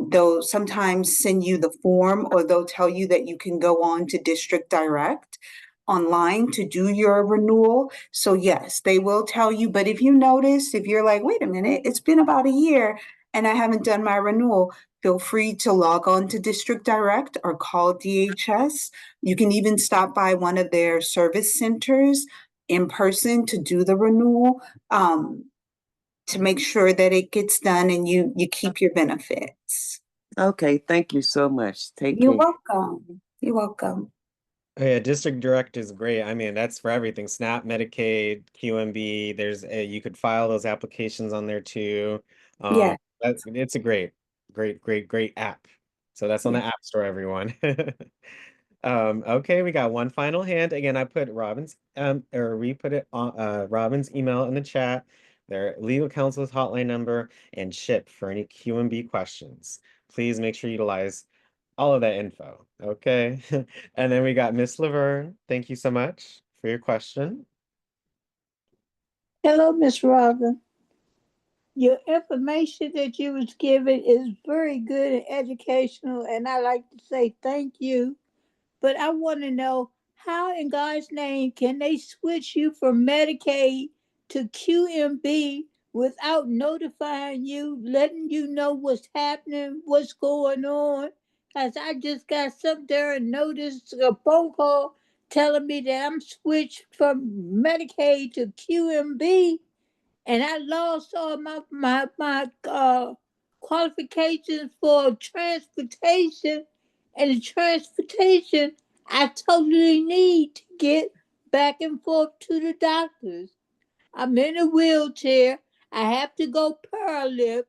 They'll sometimes send you the form, or they'll tell you that you can go on to District Direct online to do your renewal. So yes, they will tell you. But if you notice, if you're like, wait a minute, it's been about a year and I haven't done my renewal, feel free to log on to District Direct or call DHS. You can even stop by one of their service centers in person to do the renewal, to make sure that it gets done and you keep your benefits. Okay, thank you so much. Take You're care. welcome. You're welcome. Oh, yeah, District Direct is great. I mean, that's for everything. SNAP, Medicaid, QMB. You could file those applications on there too. Yeah. It's a great app. So that's on the App Store, everyone. Okay, we got one final hand. Again, I put we put it on Robin's email in the chat, their legal counsel's hotline number, and SHIP for any QMB questions. Please make sure you utilize all of that info. Okay. And then we got Miss Laverne. Thank you so much for your question. Hello, Miss Robin. Your information that you was given is very good and educational, and I like to say thank you. But I want to know, how in God's name can they switch you from Medicaid to QMB without notifying you, letting you know what's happening, what's going on? Because I just got something there and noticed a phone call telling me that I'm switched from Medicaid to QMB, and I lost all my qualifications for transportation, and the transportation I totally need to get back and forth to the doctors. I'm in a wheelchair. I have to go paralift,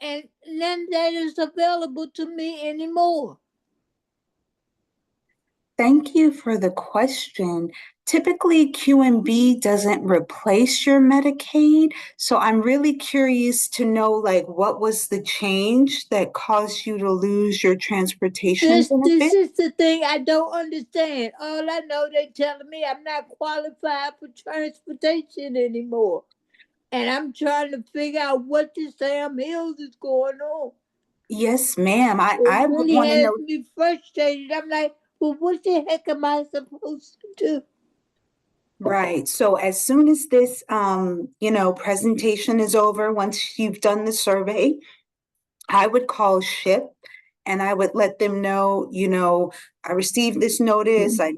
and none of that is available to me anymore. Thank you for the question. Typically, QMB doesn't replace your Medicaid, so I'm really curious to know, like, what was the change that caused you to lose your transportation This benefit? is the thing I don't understand. All I know, they telling me I'm not qualified for transportation anymore. And I'm trying to figure out what this damn hills is going on. Yes, ma'am. It I would really want to has know. me frustrated. I'm like, well, what the heck am I supposed to do? Right. So as soon as this, presentation is over, once you've done the survey, I would call SHIP and I would let them know, I received this notice. I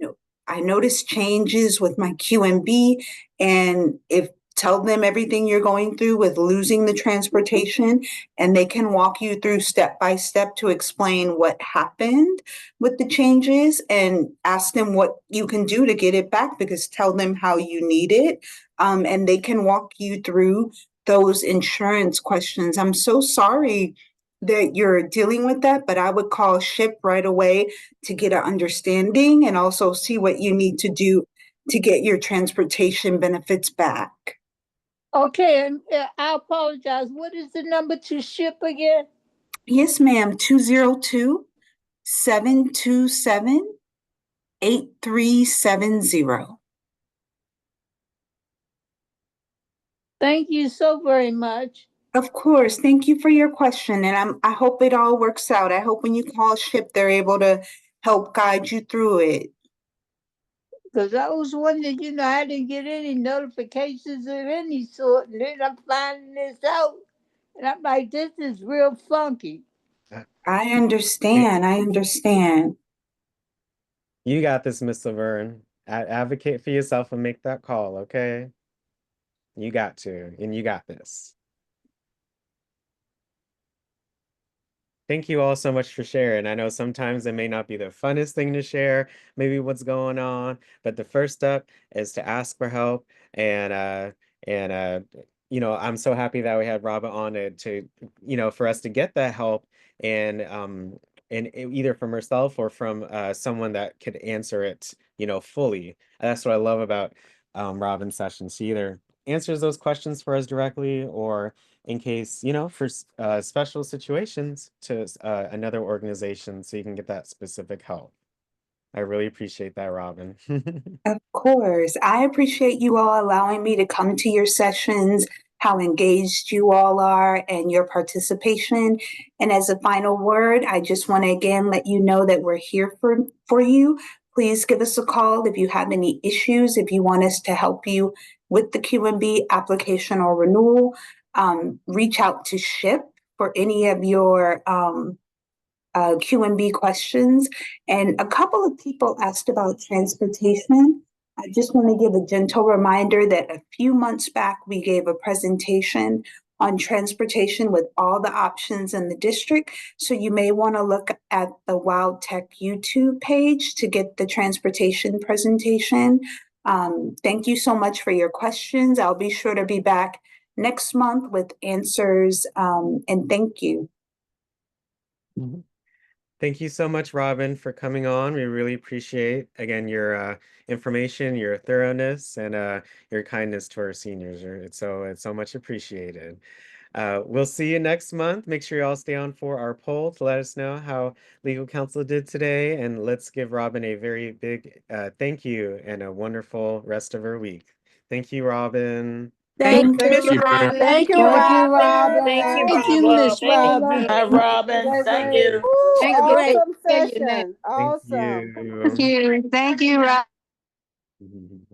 noticed changes with my QMB, and if tell them everything you're going through with losing the transportation, and they can walk you through step by step to explain what happened with the changes and ask them what you can do to get it back, because tell them how you need it. And they can walk you through those insurance questions. I'm so sorry that you're dealing with that, but I would call SHIP right away to get an understanding and also see what you need to do to get your transportation benefits back. Okay, and I apologize. What is the number to SHIP again? Yes, ma'am. 202-727-8370. Thank you so very much. Of course. Thank you for your question. And I hope it all works out. I hope when you call SHIP, they're able to help guide you through it. Because I was wondering, I didn't get any notifications of any sort. And then I'm finding this out. And I'm like, this is real funky. I understand. I understand. You got this, Miss Laverne. Advocate for yourself and make that call, okay? You got to, and you got this. Thank you all so much for sharing. I know sometimes it may not be the funnest thing to share, maybe what's going on, but the first step is to ask for help. And I'm so happy that we had Robin on for us to get that help and either from herself or from someone that could answer it, fully. And that's what I love about Robin's sessions. She either answers those questions for us directly or in case, for special situations to another organization so you can get that specific help. I really appreciate that, Robin. Of course. I appreciate you all allowing me to come to your sessions, how engaged you all are, and your participation. And as a final word, I just want to again let you know that we're here for you. Please give us a call if you have any issues, if you want us to help you with the QMB application or renewal. Reach out to SHIP for any of your QMB questions. And a couple of people asked about transportation. I just want to give a gentle reminder that a few months back, we gave a presentation on transportation with all the options in the district. So you may want to look at the Wild Tech YouTube page to get the transportation presentation. Thank you so much for your questions. I'll be sure to be back next month with answers, and thank you. Thank you so much, Robin, for coming on. We really appreciate, again, your information, your thoroughness, and your kindness to our seniors. It's so much appreciated. We'll see you next month. Make sure you all stay on for our poll to let us know how legal counsel did today. And let's give Robin a very big thank you and a wonderful rest of her week. Thank you, Robin. Thank Thank you. you. Robin. Thank you, Thank you, Robin. Robin. Thank Thank you, you, Miss Robin. Robin. Hi, Robin. Thank you. Woo, Thank you. awesome Thank you. session. Thank Awesome. you. Thank you, Rob. Mhm.